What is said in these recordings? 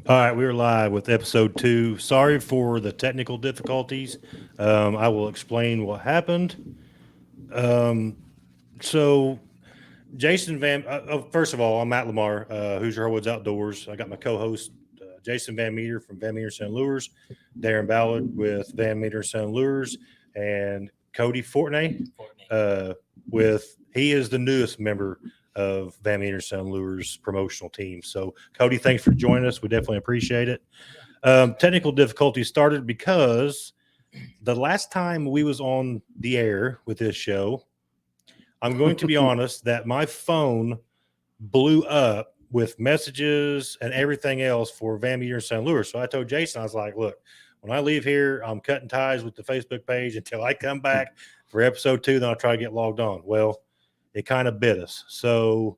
All right, we're live with episode 2. Sorry for the technical difficulties. I will explain what happened. So, Jason first of all, I'm Matt Lamar, Hoosier Hardwoods Outdoors. I got my co-host Jason Van Meter from Van Meter Sound Lures, Darren Ballard with Van Meter Sound Lures, and Cody Fortney. He is the newest member of Van Meter Sound Lures promotional team. So, Cody, thanks for joining us. We definitely appreciate it. Technical difficulties started because the last time we was on the air with this show, I'm going to be honest that my phone blew up with messages and everything else for Van Meter Sound Lures. So I told Jason, I was like, look, when I leave here, I'm cutting ties with the Facebook page until I come back for episode 2. Then I'll try to get logged on. Well, it kind of bit us. So,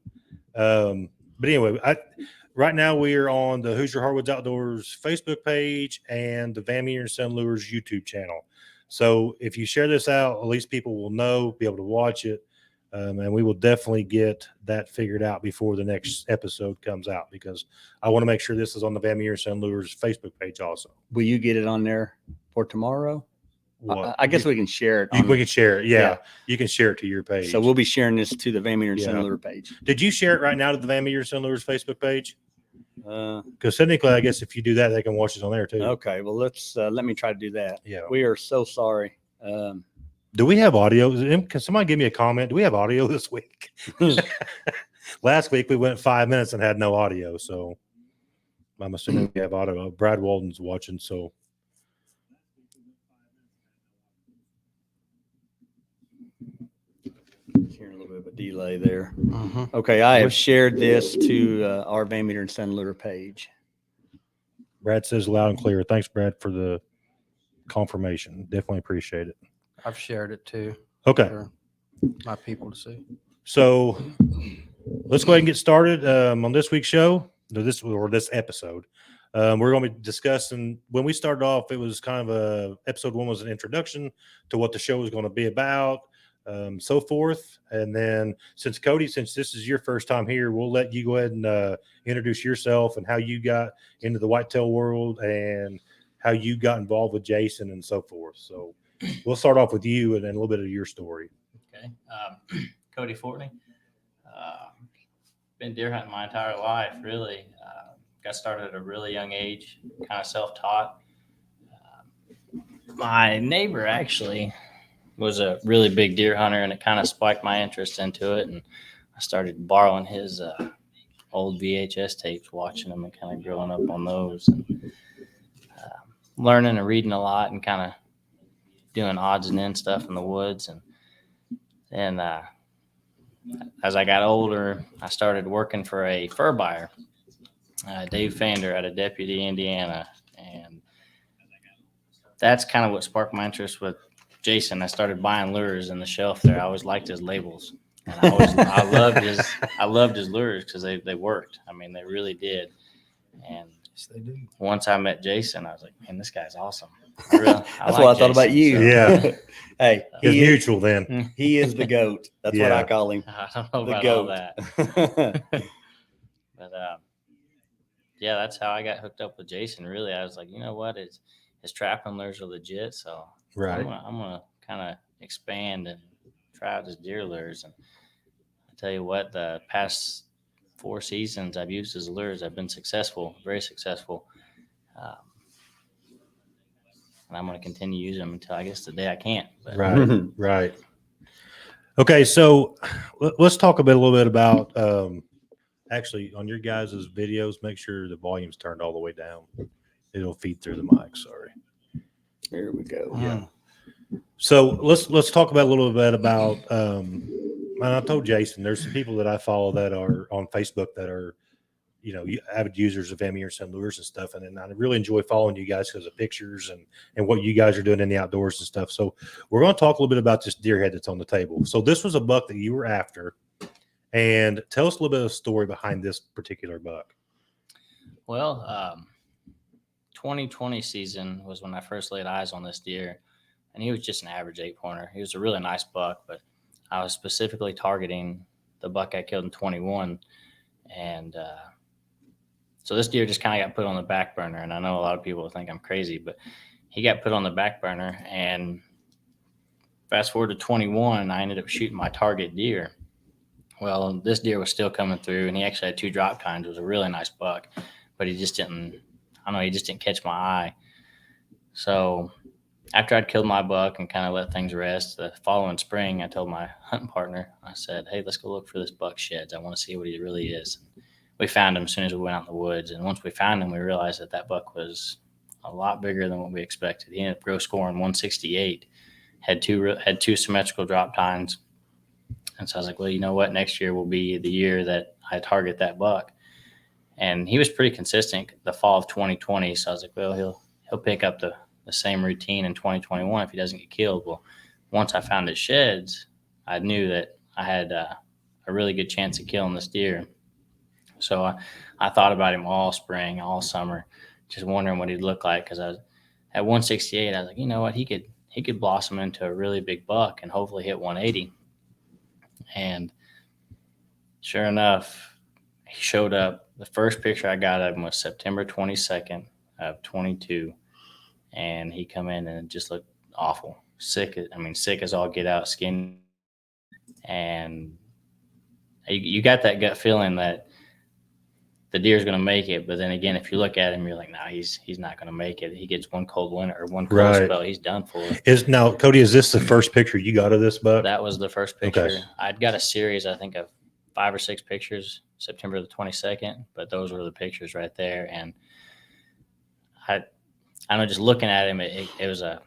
but anyway, right now we are on the Hoosier Hardwoods Outdoors Facebook page and the Van Meter Sound Lures YouTube channel. So if you share this out, at least people will know, be able to watch it. And we will definitely get that figured out before the next episode comes out, because I want to make sure this is on the Van Meter Sound Lures Facebook page also. Will you get it on there for tomorrow? What? I guess we can share it. We can share it. Yeah, you can share it to your page. So we'll be sharing this to the Van Meter Sound Lure page. Did you share it right now to the Van Meter Sound Lures Facebook page? Because technically, I guess if you do that, they can watch it on there too. Okay, well, let me try to do that. Yeah, we are so sorry. Do we have audio? Can somebody give me a comment? Do we have audio this week? Last week we went 5 minutes and had no audio, so I'm assuming we have audio. Brad Walden's watching, so. Hearing a little bit of a delay there. Okay, I have shared this to our Van Meter and Sound Lure page. Brad says loud and clear. Thanks, Brad, for the confirmation. Definitely appreciate it. I've shared it too. Okay. For my people to see. So let's go ahead and get started on this week's show, this episode. We're going to be discussing, when we started off, it was kind of episode 1 was an introduction to what the show was going to be about, so forth. And then since this is your first time here, we'll let you go ahead and introduce yourself and how you got into the whitetail world and how you got involved with Jason and so forth. So we'll start off with you and then a little bit of your story. Okay. Cody Fortney. Been deer hunting my entire life, really. Got started at a really young age, kind of self-taught. My neighbor actually was a really big deer hunter, and it kind of spiked my interest into it. And I started borrowing his old VHS tapes, watching them and kind of growing up on those, and learning and reading a lot and kind of doing odds and ends stuff in the woods. And as I got older, I started working for a fur buyer, Dave Fander out of Deputy, Indiana. And that's kind of what sparked my interest with Jason. I started buying lures in the shelf there. I always liked his labels. And I loved his lures because they worked. I mean, they really did. And yes, they do. Once I met Jason, I was like, man, this guy's awesome. That's what I thought about you. So, Yeah. Hey, it's mutual then. He is the GOAT. That's what I call him. I don't know The about goat. all that. But yeah, that's how I got hooked up with Jason. Really, I was like, you know what, his trapping lures are legit, so Right. I'm gonna kind of expand and try out his deer lures. And I tell you what, the past 4 seasons I've used his lures, I've been successful, very successful. And I'm going to continue using them until I guess the day I can't. But. Right. Okay, so let's talk a little bit about actually on your guys' videos. Make sure the volume's turned all the way down. It'll feed through the mic. Sorry. There we go. Yeah. So let's talk about a little bit about. And I told Jason, there's some people that I follow that are on Facebook that are, avid users of Van Meter Sound Lures and stuff. And I really enjoy following you guys because of pictures and what you guys are doing in the outdoors and stuff. So we're going to talk a little bit about this deer head that's on the table. So this was a buck that you were after. And tell us a little bit of the story behind this particular buck. Well, 2020 season was when I first laid eyes on this deer. And he was just an average 8-pointer. He was a really nice buck, but I was specifically targeting the buck I killed in 21. And So this deer just kind of got put on the back burner, and I know a lot of people think I'm crazy, but he got put on the back burner. And fast forward to 21, I ended up shooting my target deer. Well, this deer was still coming through, and he actually had 2 drop tines. It was a really nice buck, but he just didn't. I don't know. He just didn't catch my eye. So after I'd killed my buck and kind of let things rest, the following spring, I told my hunting partner, I said, "Hey, let's go look for this buck sheds. I want to see what he really is." We found him as soon as we went out in the woods. And once we found him, we realized that that buck was a lot bigger than what we expected. He ended up gross scoring 168, had two symmetrical drop tines. And so I was like, well, you know what? Next year will be the year that I target that buck. And he was pretty consistent the fall of 2020. So I was like, well, he'll pick up the same routine in 2021 if he doesn't get killed. Well, once I found his sheds, I knew that I had a really good chance of killing this deer. So I thought about him all spring, all summer, just wondering what he'd look like. Because I was at 168, I was like, you know what? He could blossom into a really big buck and hopefully hit 180. And sure enough, he showed up. The first picture I got of him was September 22nd of 22. And he come in and it just looked awful. Sick as all get out, skin. And you got that gut feeling that the deer's going to make it. But then again, if you look at him, you're like, nah, he's not going to make it. He gets one cold winter or one cold spell, he's done for. Now, Cody, is this the first picture you got of this buck? That was the first picture. Okay. I'd got a series, I think, of 5 or 6 pictures, September the 22nd, but those were the pictures right there. And I know, just looking at him, it was a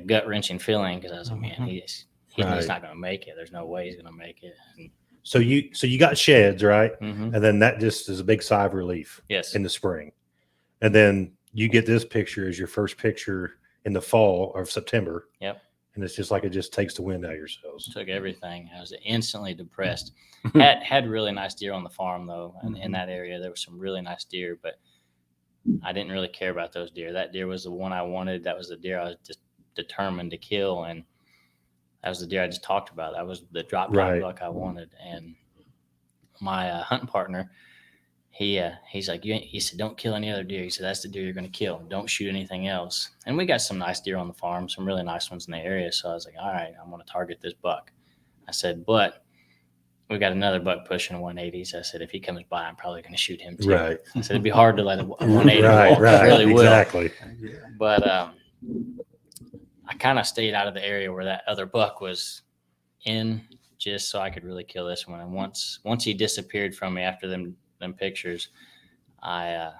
gut-wrenching feeling, because I was like, man, he's not going to make it. There's no way he's going to make it. And So you got sheds, right? mm-hmm. And then that just is a big sigh of relief. Yes. In the spring. And then you get this picture as your first picture in the fall of September. Yep. And it's just like it just takes the wind out of your sails. Took everything. I was instantly depressed. Had really nice deer on the farm, though. And in that area, there were some really nice deer, but I didn't really care about those deer. That deer was the one I wanted. That was the deer I was just determined to kill. And that was the deer I just talked about. That was the drop tine buck I wanted. And my hunting partner, he's like, he said, don't kill any other deer. He said, that's the deer you're going to kill. Don't shoot anything else. And we got some nice deer on the farm, some really nice ones in the area. So I was like, all right, I'm going to target this buck. I said, but we got another buck pushing 180s. I said, if he comes by, I'm probably going to shoot him too. Right. I said, it'd be hard to let a 180 right, walk. It really will. Exactly. But I kind of stayed out of the area where that other buck was in, just so I could really kill this one. And once he disappeared from me after them pictures, I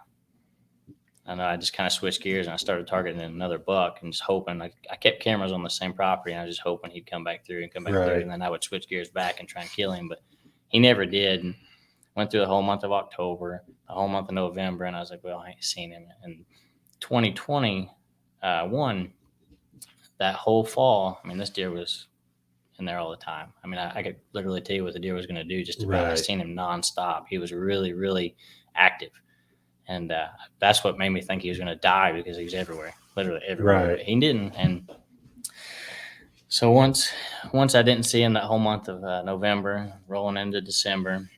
just kind of switched gears and I started targeting another buck and just hoping. I kept cameras on the same property, and I was just hoping he'd come back through, and then I would switch gears back and try and kill him. But he never did. And went through the whole month of October, the whole month of November, and I was like, well, I ain't seen him. And 2021, that whole fall, I mean, this deer was in there all the time. I mean, I could literally tell you what the deer was going to do just about. I seen him nonstop. He was really, really active. And that's what made me think he was going to die, because he was everywhere, literally everywhere. Right. But he didn't. And so once I didn't see him that whole month of November, rolling into December,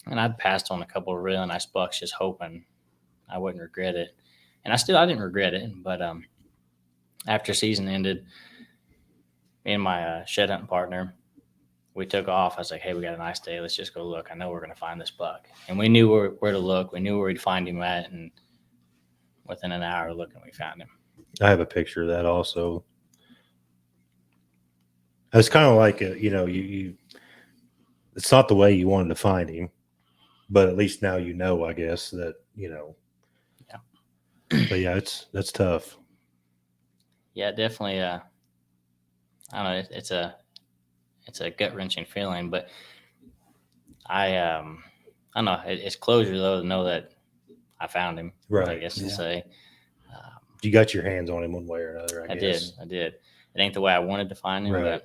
and I'd passed on a couple of really nice bucks just hoping I wouldn't regret it. And I didn't regret it. But after season ended, me and my shed hunting partner, we took off. I was like, hey, we got a nice day. Let's just go look. I know we're going to find this buck. And we knew where to look. We knew where we'd find him at. And within an hour of looking, we found him. I have a picture of that also. It's kind of like, you it's not the way you wanted to find him, but at least now you know, I guess, that, Yeah. But yeah, that's tough. Yeah, definitely. I don't know. It's a gut-wrenching feeling, but I don't know. It's closure, though, to know that I found him. Right. I guess to say. You got your hands on him one way or another, I guess. I did. It ain't the way I wanted to find him, Right.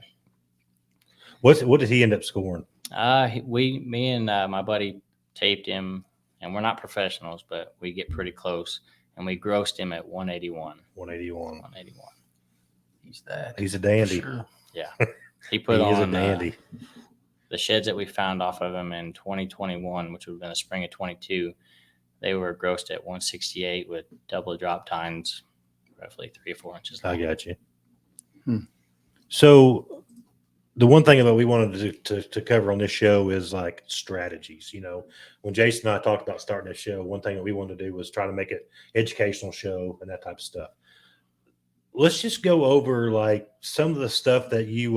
What did he end up scoring? Me and my buddy taped him, and we're not professionals, but we get pretty close, and we grossed him at 181. 181. He's a dandy. Sure. Yeah. He put He is a on dandy. The sheds that we found off of him in 2021, which would have been the spring of 22. they were grossed at 168 with double drop tines, roughly 3 or 4 inches long. I got you. Hmm. So the one thing that we wanted to cover on this show is like strategies. You know, when Jason and I talked about starting this show, one thing that we wanted to do was try to make it educational show and that type of stuff. Let's just go over like some of the stuff that you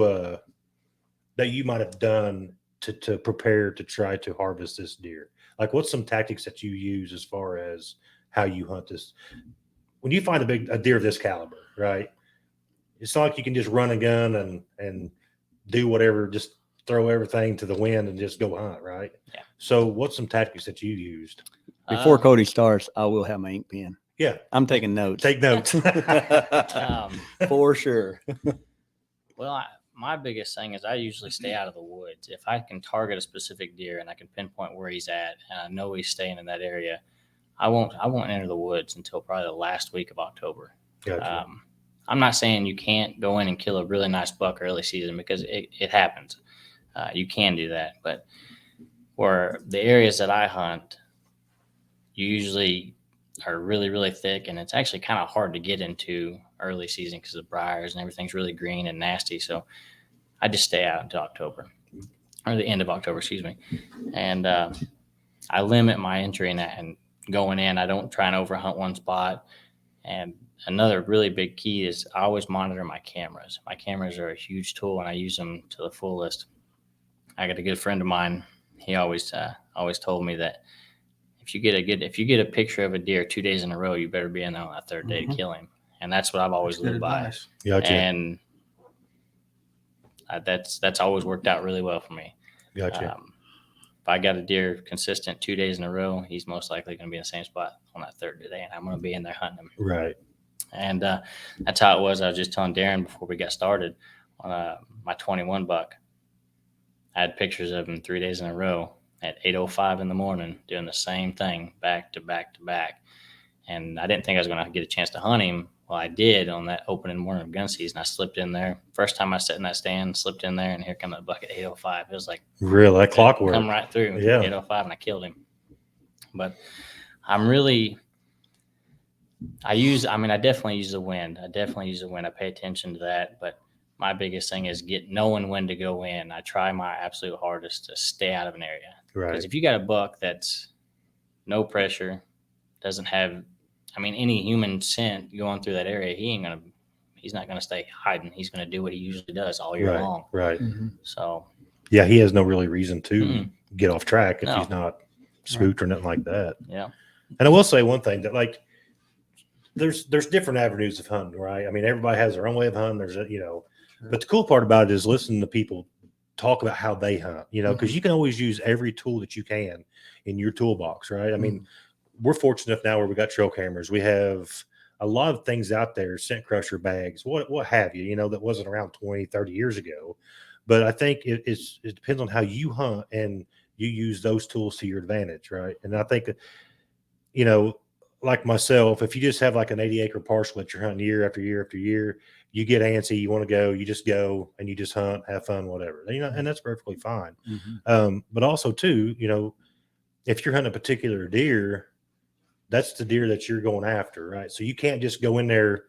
might have done to prepare to try to harvest this deer. Like, what's some tactics that you use as far as how you hunt this? When you find a deer of this caliber, right? It's not like you can just run a gun and do whatever, just throw everything to the wind and just go hunt, right? Yeah. So, what's some tactics that you used? Before Cody starts, I will have my ink pen. Yeah, I'm taking notes. take notes. For sure. Well, my biggest thing is I usually stay out of the woods. If I can target a specific deer and I can pinpoint where he's at, and I know he's staying in that area, I won't enter the woods until probably the last week of October. Gotcha. I'm not saying you can't go in and kill a really nice buck early season, because it happens. You can do that, but for the areas that I hunt, you usually are really, really thick, and it's actually kind of hard to get into early season because of briars and everything's really green and nasty. So I just stay out until October, or the end of October, excuse me. And I limit my entry and going in. I don't try and overhunt one spot. And another really big key is I always monitor my cameras. My cameras are a huge tool, and I use them to the fullest. I got a good friend of mine. He always told me that if you get a picture of a deer 2 days in a row, you better be in there on that third day to kill him. And that's what I've always lived by. Gotcha. And that's always worked out really well for me. Gotcha. If I got a deer consistent 2 days in a row, he's most likely going to be in the same spot on that third day, and I'm going to be in there hunting him. Right. And that's how it was. I was just telling Darren before we got started on my 21 buck. I had pictures of him 3 days in a row at 8:05 in the morning doing the same thing back to back to back. And I didn't think I was going to get a chance to hunt him. Well, I did on that opening morning of gun season. I slipped in there. First time I sat in that stand, slipped in there, and here come that buck at 8:05. It was like Really, that clockwork. come right through. Yeah. 8:05, and I killed him. But I definitely use the wind. I pay attention to that. But my biggest thing is knowing when to go in. I try my absolute hardest to stay out of an area. Right. Because if you got a buck that's no pressure, doesn't have, any human scent going through that area, he's not gonna stay hiding. He's gonna do what he usually does all year long. Right. So Yeah, he has no really reason to Mm-mm. get off track if No. he's not spooked or nothing like that. yeah, And I will say one thing that, like, there's different avenues of hunting, right? Everybody has their own way of hunting. But the cool part about it is listening to people talk about how they hunt, because you can always use every tool that you can in your toolbox, right? We're fortunate enough now where we got trail cameras. We have a lot of things out there, scent crusher bags, what have you, that wasn't around 20, 30 years ago. But I think it depends on how you hunt and you use those tools to your advantage, right? And I think, like myself, if you just have like an 80-acre parcel that you're hunting year after year after year, you get antsy, you want to go, you just go and you just hunt, have fun, whatever, and that's perfectly fine. But also too, if you're hunting a particular deer, that's the deer that you're going after, right? So you can't just go in there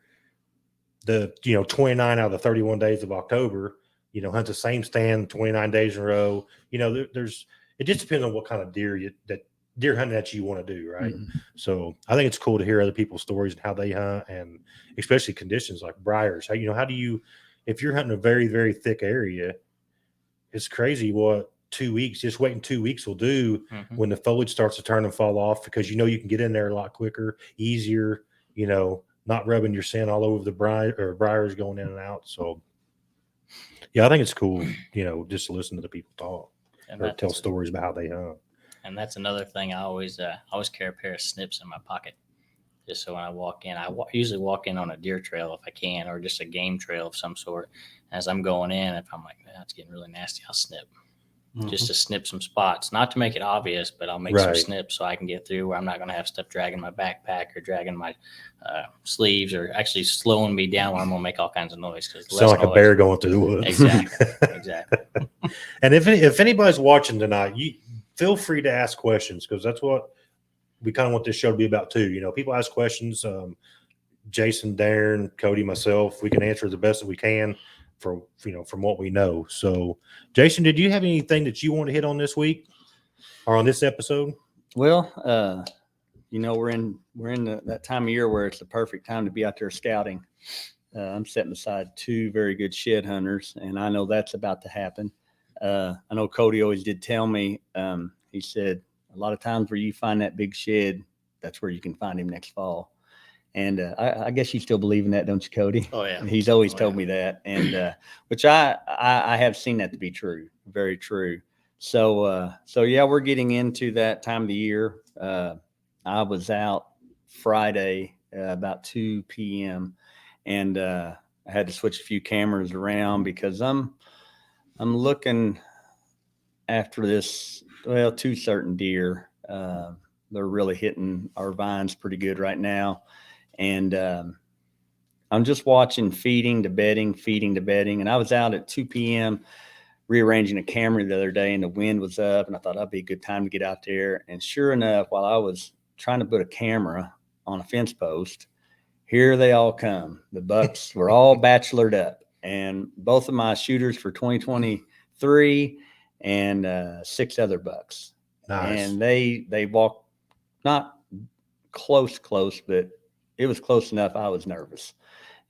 29 out of the 31 days of October, hunt the same stand 29 days in a row. It just depends on what kind of deer deer hunting that you want to do, right? So I think it's cool to hear other people's stories and how they hunt, and especially conditions like briars. How do you, if you're hunting a very, very thick area, it's crazy what 2 weeks, just waiting 2 weeks will do when the foliage starts to turn and fall off, because you can get in there a lot quicker, easier, not rubbing your scent all over the briars going in and out. So yeah, I think it's cool, just to listen to the people talk or tell stories about how they hunt. And that's another thing. I always carry a pair of snips in my pocket, just so when I walk in, usually walk in on a deer trail if I can, or just a game trail of some sort. As I'm going in, if I'm like, man, it's getting really nasty, I'll snip. Just to snip some spots, not to make it obvious, but I'll make some snips so I can get through where I'm not going to have stuff dragging my backpack or dragging my sleeves, or actually slowing me down where I'm going to make all kinds of noise. Sound like a bear going through the woods. Exactly. And if anybody's watching tonight, you feel free to ask questions, because that's what we kind of want this show to be about too. People ask questions. Jason, Darren, Cody, myself, we can answer the best that we can from what we know. So, Jason, did you have anything that you want to hit on this week or on this episode? Well, we're in that time of year where it's the perfect time to be out there scouting. I'm sitting beside two very good shed hunters, and I know that's about to happen. I know Cody always did tell me, he said, a lot of times where you find that big shed, that's where you can find him next fall. And I guess you still believe in that, don't you, Cody? Oh, yeah. He's always told me that, and which I have seen that to be true, very true. So yeah, we're getting into that time of the year. I was out Friday about 2 p.m. and I had to switch a few cameras around because I'm looking after this. Well, two certain deer. They're really hitting our vines pretty good right now. And I'm just watching feeding to bedding. And I was out at 2 p.m. rearranging a camera the other day, and the wind was up, and I thought that'd be a good time to get out there. And sure enough, while I was trying to put a camera on a fence post, here they all come. The bucks were all bachelored up, and both of my shooters for 2023 and 6 other bucks. Nice. And they walked not close, but it was close enough. I was nervous,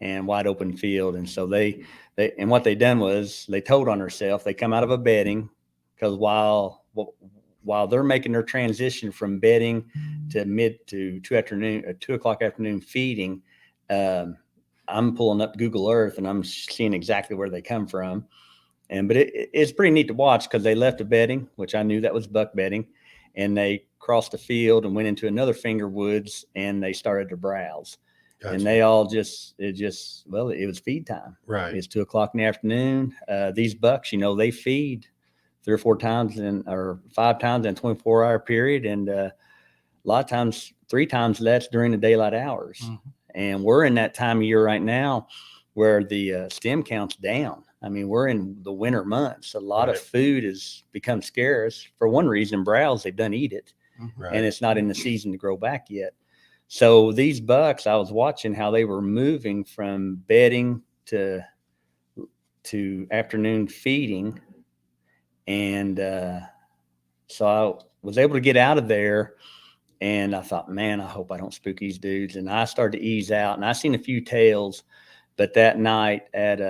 and wide open field. And so they and what they done was they told on herself. They come out of a bedding, because while they're making their transition from bedding to 2 o'clock afternoon feeding, I'm pulling up Google Earth and I'm seeing exactly where they come from. But it's pretty neat to watch, because they left a bedding, which I knew that was buck bedding, and they crossed the field and went into another finger woods, and they started to browse. Gotcha. And they all it was feed time. Right. It's 2 o'clock in the afternoon. These bucks, they feed 3 or 4 times or 5 times in a 24-hour period. And a lot of times 3 times that's during the daylight hours. Mm-hmm. And we're in that time of year right now where the stem count's down. I mean, we're in the winter months. A lot of food has become scarce. For one reason, browse, they've done eat it. Right. And it's not in the season to grow back yet. So these bucks, I was watching how they were moving from bedding to afternoon feeding. And so I was able to get out of there, and I thought, man, I hope I don't spook these dudes. And I started to ease out, and I seen a few tails, but that night at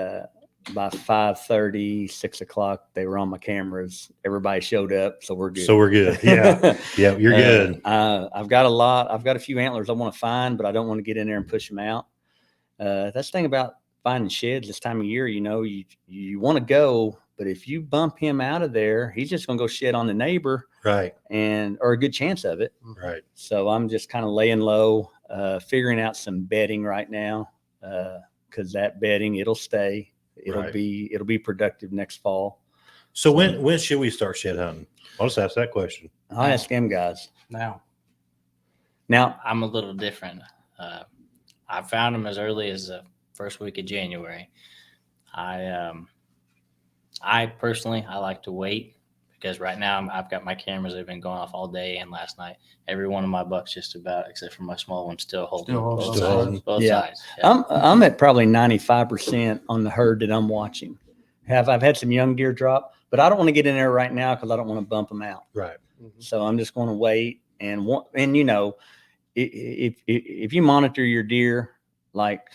about 5:30, 6 o'clock, they were on my cameras. Everybody showed up, so we're good. Yeah. Yeah, you're good. I've got a few antlers I want to find, but I don't want to get in there and push them out. That's the thing about finding sheds this time of year. You want to go, but if you bump him out of there, he's just going to go shed on the neighbor. Right. Or a good chance of it. Right. So I'm just kind of laying low, figuring out some bedding right now, because that bedding, it'll stay. It'll be productive next fall. So when should we start shed hunting? I'll just ask that question. I'll ask them guys. Now, I'm a little different. I found them as early as the first week of January. I personally like to wait, because right now I've got my cameras that have been going off all day and last night. Every one of my bucks, just about, except for my small one, still holding. Both sides. Yeah. I'm at probably 95% on the herd that I'm watching. I've had some young deer drop, but I don't want to get in there right now because I don't want to bump them out. Right. So I'm just going to wait and if you monitor your deer like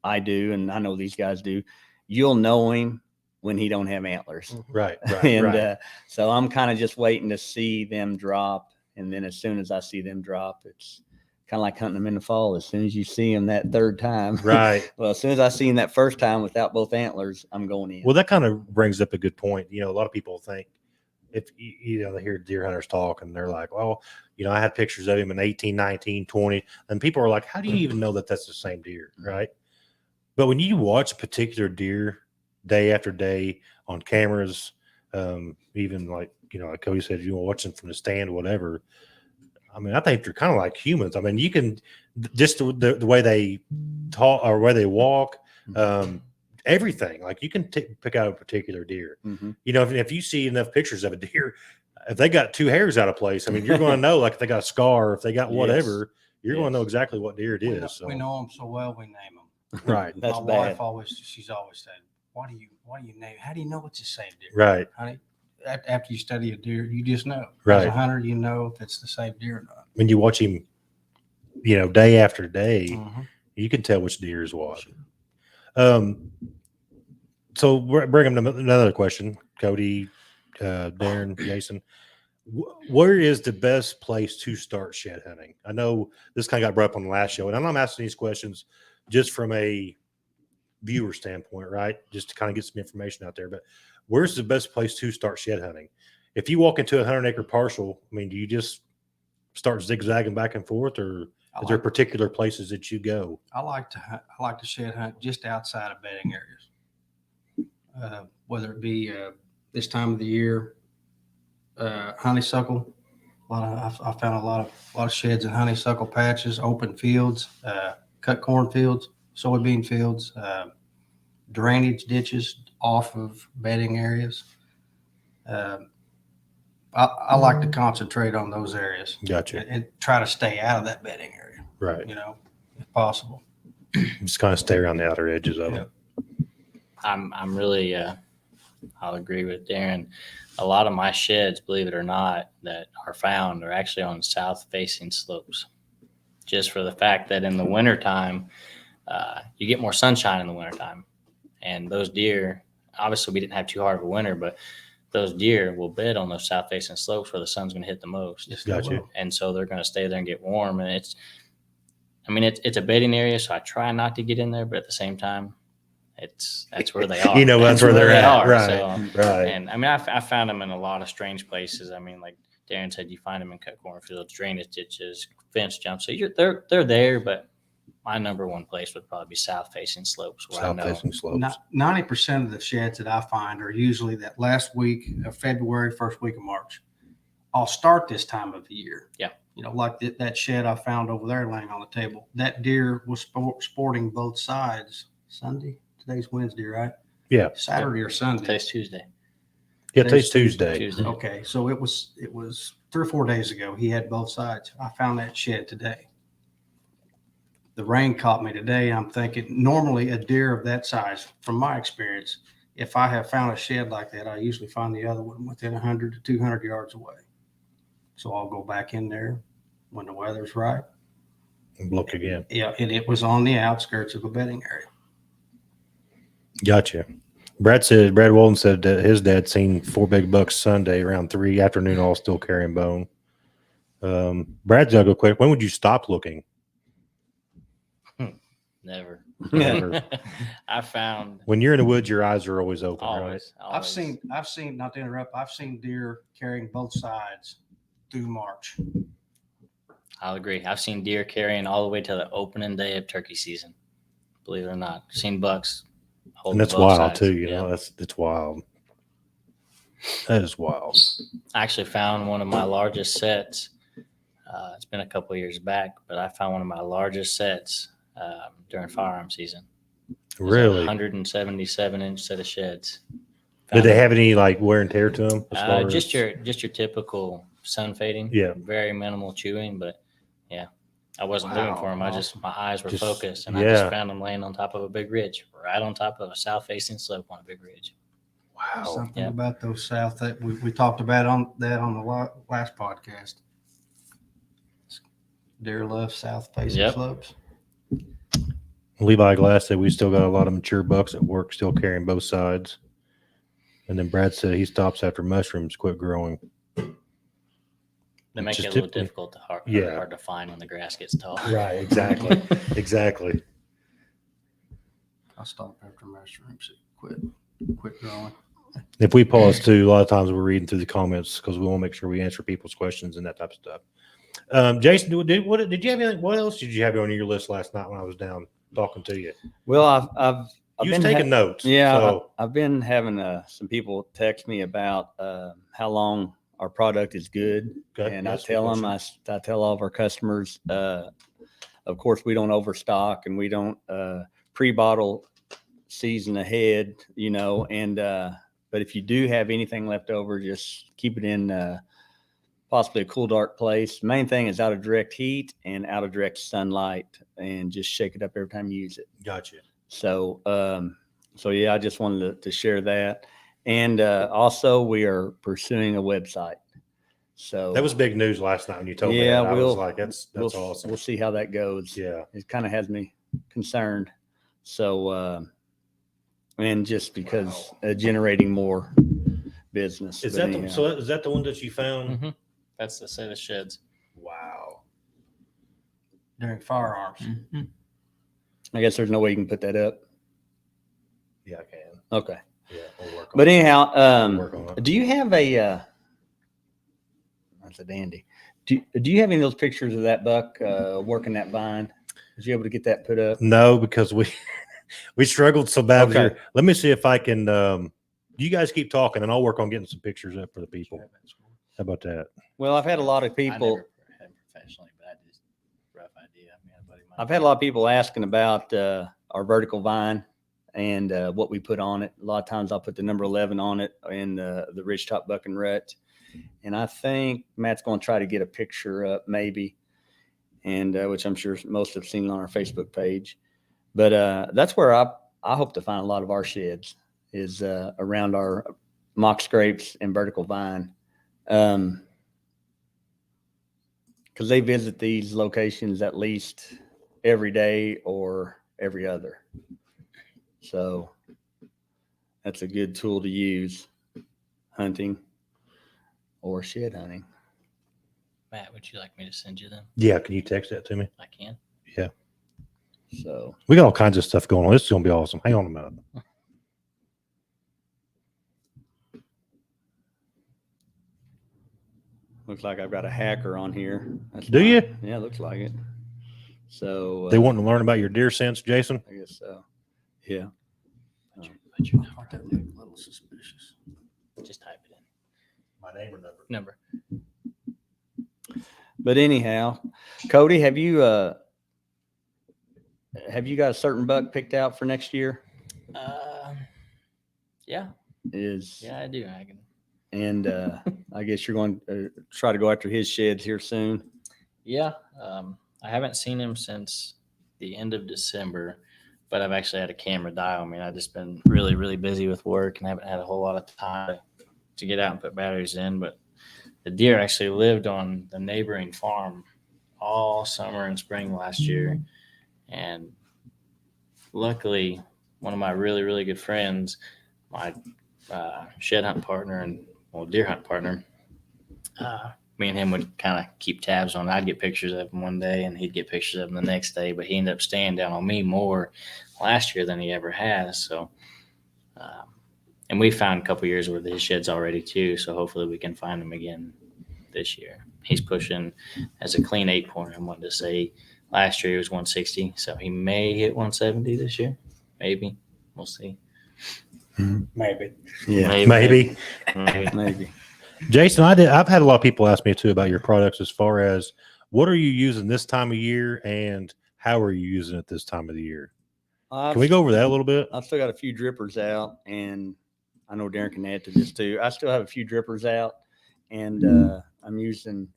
I do, and I know these guys do, you'll know him when he don't have antlers. Right. And so I'm kind of just waiting to see them drop. And then as soon as I see them drop, it's kind of like hunting them in the fall. As soon as you see them that third time. Right. Well, as soon as I see them that first time without both antlers, I'm going in. Well, that kind of brings up a good point. A lot of people think, if they hear deer hunters talk and they're like, well, I had pictures of him in 18, 19, 20. And people are like, how do you even know that that's the same deer? Right. But when you watch a particular deer day after day on cameras, even like Cody said, watch them from the stand or whatever. I mean, I think they're kind of like humans. I mean, you can just the way they talk or way they walk, everything. Like you can pick out a particular deer. Mm-hmm. If you see enough pictures of a deer, if they got two hairs out of place, I mean, you're going to know, like if they got a scar, if they got Yes. whatever, you're going to know Yes. exactly what deer it We is. know, So. we know them so well, we name them. Right. That's My bad. wife she's always said, why do you name, how do you know it's the same deer? Right. Honey, after you study a deer, you just know. As Right. a hunter, you know if it's the same deer or not. When you watch him, day after day, Mhm. you can tell which deer is what. So bring him to another question, Cody, Darren, Jason. Where is the best place to start shed hunting? I know this kind of got brought up on the last show, and I'm asking these questions just from a viewer standpoint, right? Just to kind of get some information out there. But where's the best place to start shed hunting? If you walk into a 100-acre parcel, I mean, do you just start zigzagging back and forth, or is there particular places that you go? I like to shed hunt just outside of bedding areas. Whether it be this time of the year, honeysuckle. I found a lot of sheds in honeysuckle patches, open fields, cut corn fields, soybean fields, drainage ditches off of bedding areas. I like to concentrate on those areas Gotcha. and try to stay out of that bedding area, Right. if possible. Just kind of stay around the outer edges of it. I'm really, I'll agree with Darren. A lot of my sheds, believe it or not, that are found are actually on south facing slopes. Just for the fact that in the wintertime, you get more sunshine in the wintertime. And those deer, obviously we didn't have too hard of a winter, but those deer will bed on those south facing slopes where the sun's going to hit the most. Yes, Gotcha. And so they're going to stay there and get warm. And it's a bedding area, so I try not to get in there, but at the same time, that's where they are. That's where they're at. Right. So, Right. and I found them in a lot of strange places. I mean, like Darren said, you find them in cut cornfields, drainage ditches, fence jumps. So they're there, but my number one place would probably be south facing slopes where I know. South facing slopes. 90% of the sheds that I find are usually that last week of February, first week of March. I'll start this time of the year. Yeah. Like that shed I found over there laying on the table. That deer was sporting both sides Sunday. Today's Wednesday, right? Yeah. Saturday or Sunday. Today's Tuesday. Yeah, today's Tuesday. Tuesday. Okay, so it was 3 or 4 days ago. He had both sides. I found that shed today. The rain caught me today. I'm thinking normally a deer of that size, from my experience, if I have found a shed like that, I usually find the other one within 100 to 200 yards away. So I'll go back in there when the weather's right. And look again. Yeah, and it was on the outskirts of a bedding area. Gotcha. Brad Walden said that his dad seen 4 big bucks Sunday around 3 afternoon, all still carrying bone. Brad's gonna go quick. When would you stop looking? Never. Never. I found When you're in the woods, your eyes are always open, right? always. I've seen, not to interrupt, I've seen deer carrying both sides through March. I'll agree. I've seen deer carrying all the way to the opening day of turkey season. Believe it or not, I've seen bucks. And that's both wild sides. too. Yeah. That's wild. That is wild. I actually found one of my largest sets. It's been a couple of years back, but I found one of my largest sets during firearm season. It was a Really? 177-inch set of sheds. Did they have any like wear and tear to them? Just your typical sun fading. Yeah. Very minimal chewing, but yeah, I wasn't looking for them. My eyes were Just- focused, and I yeah. just found them laying on top of a big ridge, right on top of a south-facing slope on a big ridge. Wow. Something Yeah. about those south that we talked about on the last podcast. Deer love south facing Yep. slopes. Levi Glass said we still got a lot of mature bucks at work, still carrying both sides. And then Brad said he stops after mushrooms quit growing. They make Just it a little typically- difficult to hard Yeah. to find when the grass gets tall. Right. Exactly. Exactly. I stop after mushrooms. Quit growing. If we pause too, a lot of times we're reading through the comments because we want to make sure we answer people's questions and that type of stuff. Jason, did you have anything? What else did you have on your list last night when I was down talking to you? Well, I've You was been taking notes. Yeah, So, I've been having some people text me about how long our product is good, okay, and I that's tell the them, I tell all of our customers, of course, we don't overstock and we don't pre-bottle season ahead, and but if you do have anything left over, just keep it in possibly a cool, dark place. Main thing is out of direct heat and out of direct sunlight, and just shake it up every time you use it. Gotcha. So, so yeah, I just wanted to share that. And also, we are pursuing a website. So That was big news last night when you told me Yeah, that. I was we'll- like, that's we'll, awesome. We'll see how that goes. Yeah. It kind of has me concerned. So, and just because generating more business. Is But that anyhow. is that the one that you found? Mhm. That's the set of sheds. Wow. During firearms. I guess there's no way you can put that up. Yeah, I can. Okay. Yeah, we'll work on But it. anyhow, We'll work on it. do you have a, that's a dandy. Do you have any of those pictures of that buck working that vine? Was you able to get that put up? No, because we struggled so bad Okay. here. Let me see if I can. You guys keep talking, and I'll work on getting some pictures up for the people. How about that? Well, I've had a lot of I people. never had professionally, but I just rough idea. I mean, a buddy of mine- I've had a lot of people asking about our vertical vine and what we put on it. A lot of times I'll put the number 11 on it and the ridgetop buck and rut. And I think Matt's going to try to get a picture up maybe, and which I'm sure most have seen on our Facebook page. But that's where I hope to find a lot of our sheds is around our mock scrapes and vertical vine. Because they visit these locations at least every day or every other. So that's a good tool to use hunting or shed hunting. Matt, would you like me to send you them? Yeah, can you text that to me? I can. So We got all kinds of stuff going on. This is gonna be awesome. Hang on a minute. looks like I've got a hacker on here. That's Do you? Yeah, looks like it. So They want to learn about your deer sense, Jason. I guess so. Yeah. Put your number. Aren't they a little suspicious? Just type it in. My name or number. Number. But anyhow, Cody, have you got a certain buck picked out for next year? Yeah, Is yeah, I do. I can. and I guess you're going to try to go after his sheds here soon. Yeah, I haven't seen him since the end of December, but I've actually had a camera die on me. I've just been really, really busy with work and haven't had a whole lot of time to get out and put batteries in. But the deer actually lived on the neighboring farm all summer and spring last year. And luckily, one of my really, really good friends, my shed hunt partner and deer hunt partner, me and him would kind of keep tabs on it. I'd get pictures of him one day and he'd get pictures of him the next day, but he ended up staying down on me more last year than he ever has. So, and we found a couple years worth of his sheds already too. So hopefully we can find him again this year. He's pushing as a clean 8-pointer. I'm wanting to say last year he was 160. So he may hit 170 this year. Maybe. We'll see. Maybe. Yeah, Maybe. maybe. Jason, I've had a lot of people ask me too about your products as far as what are you using this time of year and how are you using it this time of the year? Can we go over that a little bit? I've still got a few drippers out, and I know Darren can add to this too. I still have a few drippers out, and I'm using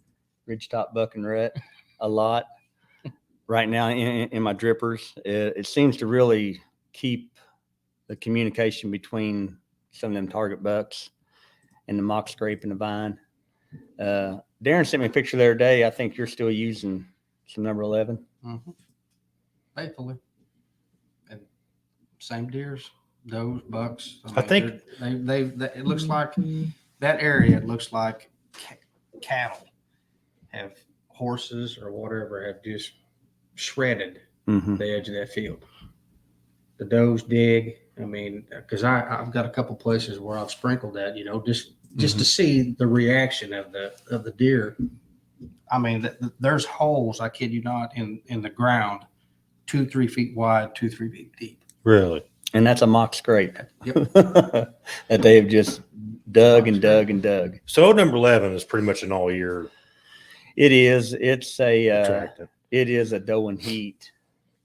ridgetop buck and rut a lot right now in my drippers. It seems to really keep the communication between some of them target bucks and the mock scrape and the vine. Darren sent me a picture the other day. I think you're still using some number 11. Mm-hmm. Faithfully. And same deers, does, bucks. I think- it looks like that area, it looks like cattle have horses or whatever have just shredded Mm-hmm. the edge of that field. The does dig. I mean, because I've got a couple places where I've sprinkled that, just to see the reaction of the deer. I mean, there's holes, I kid you not, in the ground, 2-3 feet wide, 2-3 feet deep. Really? And that's a mock scrape. Yep. That they have just dug and dug and dug. So number 11 is pretty much an all year It is. It's a. attractant. It is a dough and heat,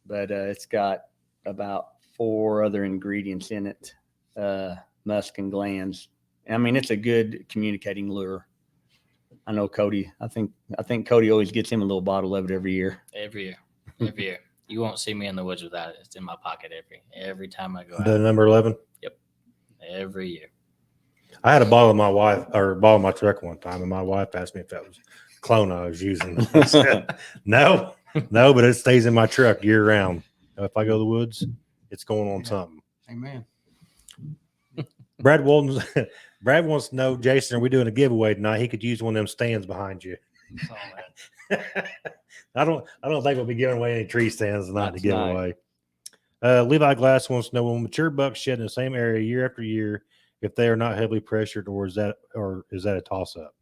but it's got about 4 other ingredients in it, musk and glands. I mean, it's a good communicating lure. I know Cody. I think Cody always gets him a little bottle of it every year. Every year. Every year. You won't see me in the woods without it. It's in my pocket every time I go The out. number 11. Every year. I had a bottle of my wife or a bottle of my truck one time, and my wife asked me if that was clone I was using. I said, no, but it stays in my truck year round. If I go to the woods, it's going on Yeah. something. Amen. Brad wants to know, Jason, are we doing a giveaway tonight? He could use one of them stands behind you. Saw that. I don't think we'll be giving away any tree stands tonight Not to give tonight. away. Levi Glass wants to know, will mature bucks shed in the same area year after year if they are not heavily pressured, or is that a toss up?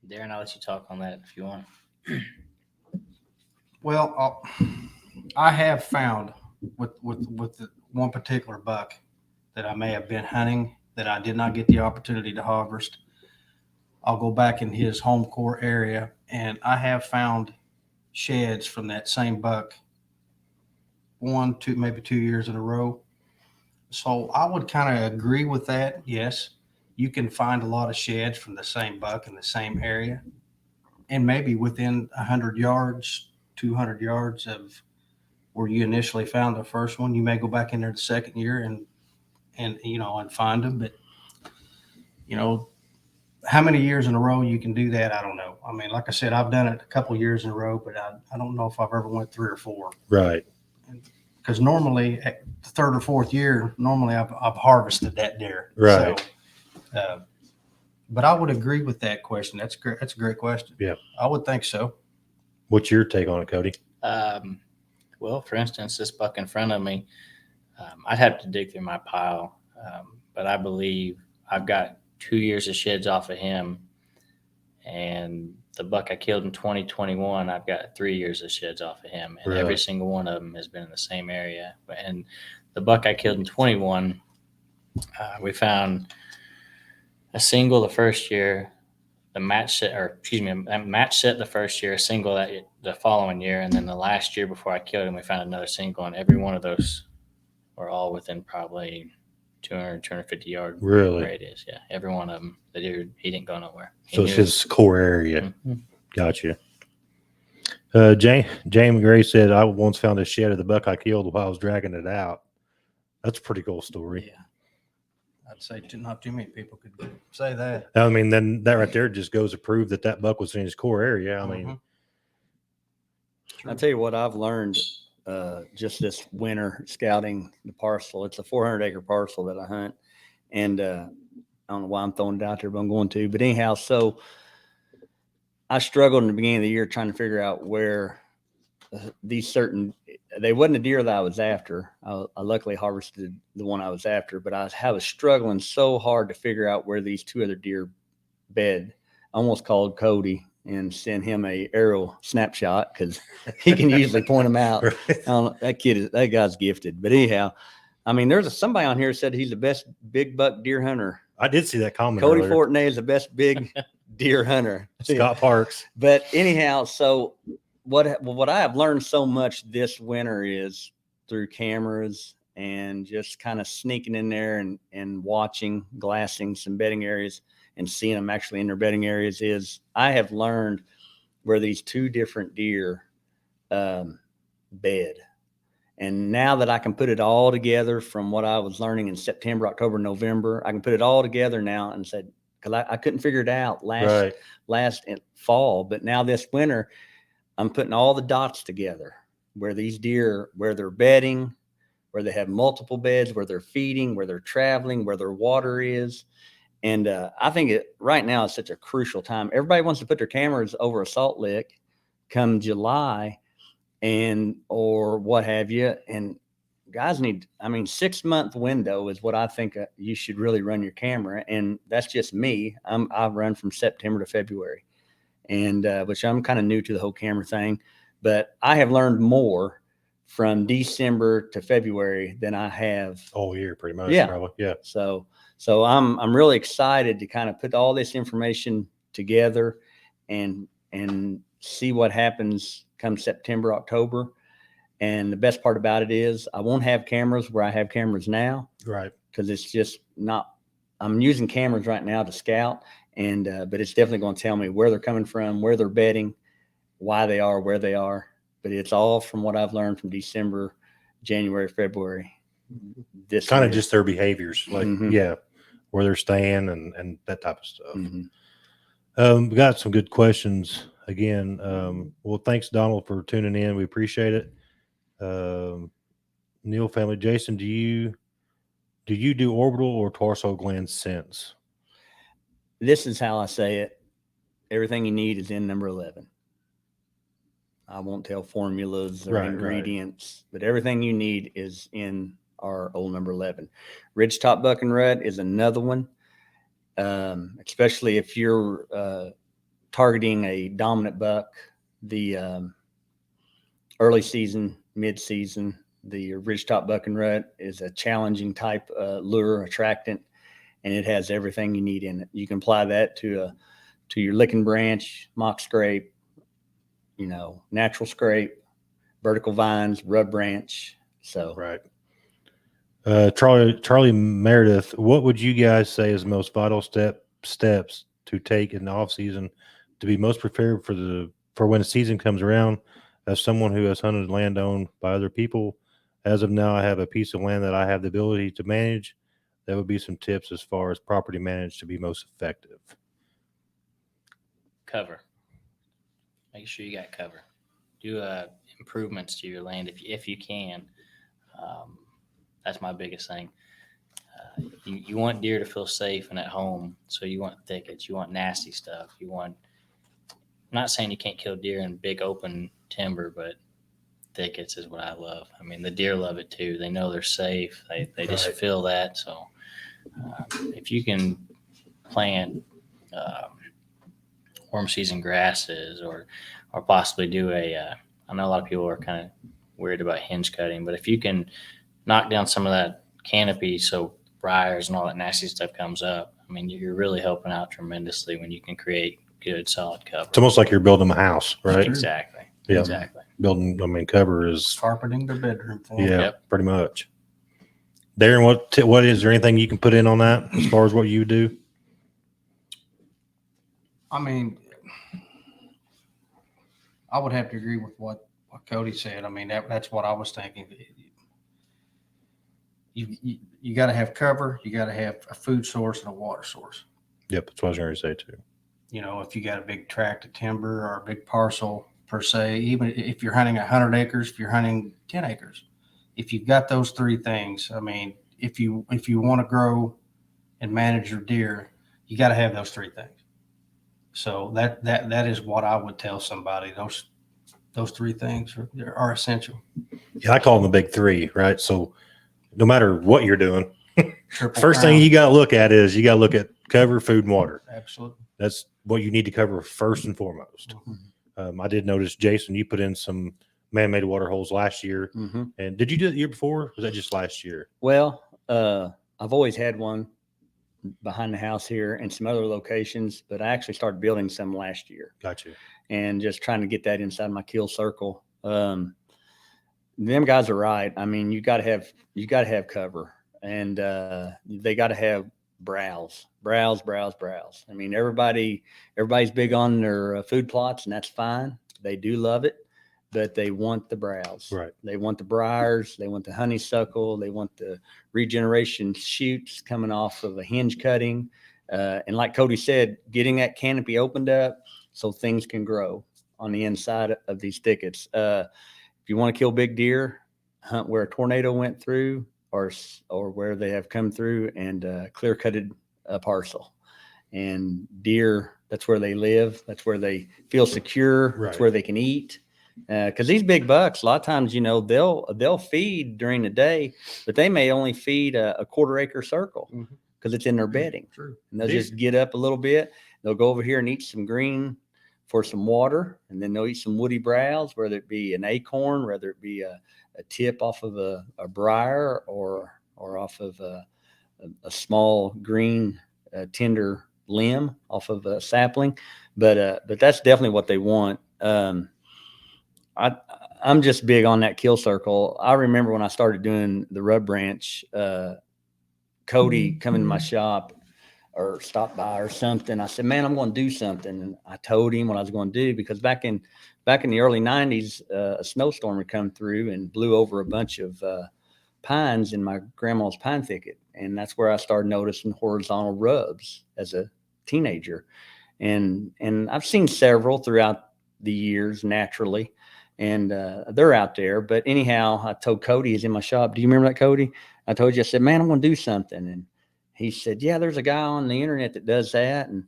Darren, I'll let you talk on that if you want. Well, I have found with the one particular buck that I may have been hunting that I did not get the opportunity to harvest. I'll go back in his home core area, and I have found sheds from that same buck 1, 2, maybe 2 years in a row. So I would kind of agree with that. Yes, you can find a lot of sheds from the same buck in the same area, and maybe within 100 yards, 200 yards of where you initially found the first one, you may go back in there the second year and find them. But how many years in a row you can do that, I don't know. I mean, like I said, I've done it a couple years in a row, but I don't know if I've ever went 3 or 4. Right. Because normally, at the 3rd or 4th year, normally I've harvested that deer. Right. So, but I would agree with that question. That's great. That's a great question. Yeah. I would think so. What's your take on it, Cody? Well, for instance, this buck in front of me, I'd have to dig through my pile, but I believe I've got 2 years of sheds off of him, and the buck I killed in 2021, I've got 3 years of sheds off of him, and every Really? single one of them has been in the same area. And the buck I killed in 21, we found a single the first year, a match set the first year, a single the following year, and then the last year before I killed him, we found another single, and every one of those were all within probably 200, 250 yard Really? radius. Yeah, every one of them. The deer, he didn't go nowhere. So it's his core area. Mhm. Gotcha. Jamie Gray said, I once found a shed of the buck I killed while I was dragging it out. That's a pretty cool story. Yeah. I'd say not too many people could say that. I mean, then that right there just goes to prove that buck was in his core area. I mean, I'll tell you what I've learned just this winter scouting the parcel. It's a 400-acre parcel that I hunt. And I don't know why I'm throwing it out there, but I'm going to. But anyhow, so I struggled in the beginning of the year trying to figure out where they wasn't a deer that I was after. I luckily harvested the one I was after, but I was struggling so hard to figure out where these 2 other deer bed. I almost called Cody and sent him a aerial snapshot because he can usually point them out. That guy's gifted. But anyhow, I mean, there's somebody on here said he's the best big buck deer hunter. I did see that comment. Cody earlier. Fortenay is the best big deer hunter. Scott Parks. But anyhow, so what I have learned so much this winter is through cameras and just kind of sneaking in there and watching, glassing some bedding areas and seeing them actually in their bedding areas is I have learned where these 2 different deer bed. And now that I can put it all together from what I was learning in September, October, November, I can put it all together now and said, because I couldn't figure it out last fall, but now this winter, I'm putting all the dots together where these deer, where they're bedding, where they have multiple beds, where they're feeding, where they're traveling, where their water is. And I think right now is such a crucial time. Everybody wants to put their cameras over a salt lick come July or what have you. And guys 6-month window is what I think you should really run your camera. And that's just me. I run from September to February. And which I'm kind of new to the whole camera thing, but I have learned more from December to February than I have all year, pretty much. Yeah. Probably. Yeah. So I'm really excited to kind of put all this information together and see what happens come September, October. And the best part about it is I won't have cameras where I have cameras now. Right. Because it's just not. I'm using cameras right now to scout, and but it's definitely going to tell me where they're coming from, where they're bedding, why they are where they are. But it's all from what I've learned from December, January, February. This Kind of year. just their behaviors, like Mhm. where they're staying and that type of stuff. Mhm. We got some good questions again. Well, thanks Donald for tuning in. We appreciate it. Neil family, Jason, do you do orbital or torso gland sense? This is how I say it. Everything you need is in number 11. I won't tell formulas or Right. ingredients, but everything you need is in our old number 11. Ridgetop buck and rut is another one, especially if you're targeting a dominant buck. The early season, mid season, the ridgetop buck and rut is a challenging type lure attractant, and it has everything you need in it. You can apply that to your licking branch, mock scrape, natural scrape, vertical vines, rub branch. So Right. Charlie Meredith, what would you guys say is the most vital steps to take in the off season to be most prepared for when the season comes around? As someone who has hunted land owned by other people, as of now, I have a piece of land that I have the ability to manage. That would be some tips as far as property managed to be most effective. Cover. Make sure you got cover. Do improvements to your land if you can. That's my biggest thing. You want deer to feel safe and at home, so you want thickets. You want nasty stuff. I'm not saying you can't kill deer in big open timber, but thickets is what I love. I mean, the deer love it too. They know they're safe. They just Right. feel that. So if you can plant warm season grasses or possibly do I know a lot of people are kind of weird about hinge cutting, but if you can knock down some of that canopy so briars and all that nasty stuff comes up, I mean, you're really helping out tremendously when you can create good solid cover. It's almost like you're building a house, right? Exactly. Yeah. Exactly. Building, cover is Carpeting their bedroom for 'em. Yep. Pretty much. Darren, what is there anything you can put in on that as far as what you do? I mean, I would have to agree with what Cody said. I mean, that's what I was thinking. You got to have cover. You got to have a food source and a water source. Yep, that's what I was going to say too. If you got a big tract of timber or a big parcel per se, even if you're hunting 100 acres, if you're hunting 10 acres, if you've got those three things, I mean, if you want to grow and manage your deer, you got to have those three things. So that is what I would tell somebody. Those three things are essential. Yeah, I call them the big three, right? So no matter what you're doing, Triple first crown. thing you got to look at is you got to look at cover, food, and water. Absolutely. That's what you need to cover first and foremost. I did notice, Jason, you put in some man-made water holes last year. Mm-hmm. And did you do it the year before? Or was that just last year? Well, I've always had one behind the house here and some other locations, but I actually started building some last year. Got you. And just trying to get that inside my kill circle. Them guys are right. I mean, you got to have cover, and they got to have browse. I mean, everybody's big on their food plots, and that's fine. They do love it, but they want the browse. Right. They want the briars. They want the honeysuckle. They want the regeneration shoots coming off of a hinge cutting. And like Cody said, getting that canopy opened up so things can grow on the inside of these thickets. If you want to kill big deer, hunt where a tornado went through or where they have come through and clear cutted a parcel. And deer, that's where they live. That's where they feel secure. Right. That's where they can eat. Because these big bucks, a lot of times, they'll feed during the day, but they may only feed a quarter acre circle because it's in their bedding. True. And they'll just get up a little bit. They'll go over here and eat some green for some water, and then they'll eat some woody browse, whether it be an acorn, whether it be a tip off of a briar or off of a small green tender limb off of a sapling. But that's definitely what they want. I'm just big on that kill circle. I remember when I started doing the rub branch, Cody coming to my shop or stopped by or something. I said, man, I'm going to do something. And I told him what I was going to do, because back in the early 90s, a snowstorm had come through and blew over a bunch of pines in my grandma's pine thicket. And that's where I started noticing horizontal rubs as a teenager. And I've seen several throughout the years naturally, and they're out there. But anyhow, I told Cody, he's in my shop. Do you remember that, Cody? I told you, I said, man, I'm going to do something. And he said, yeah, there's a guy on the internet that does that. And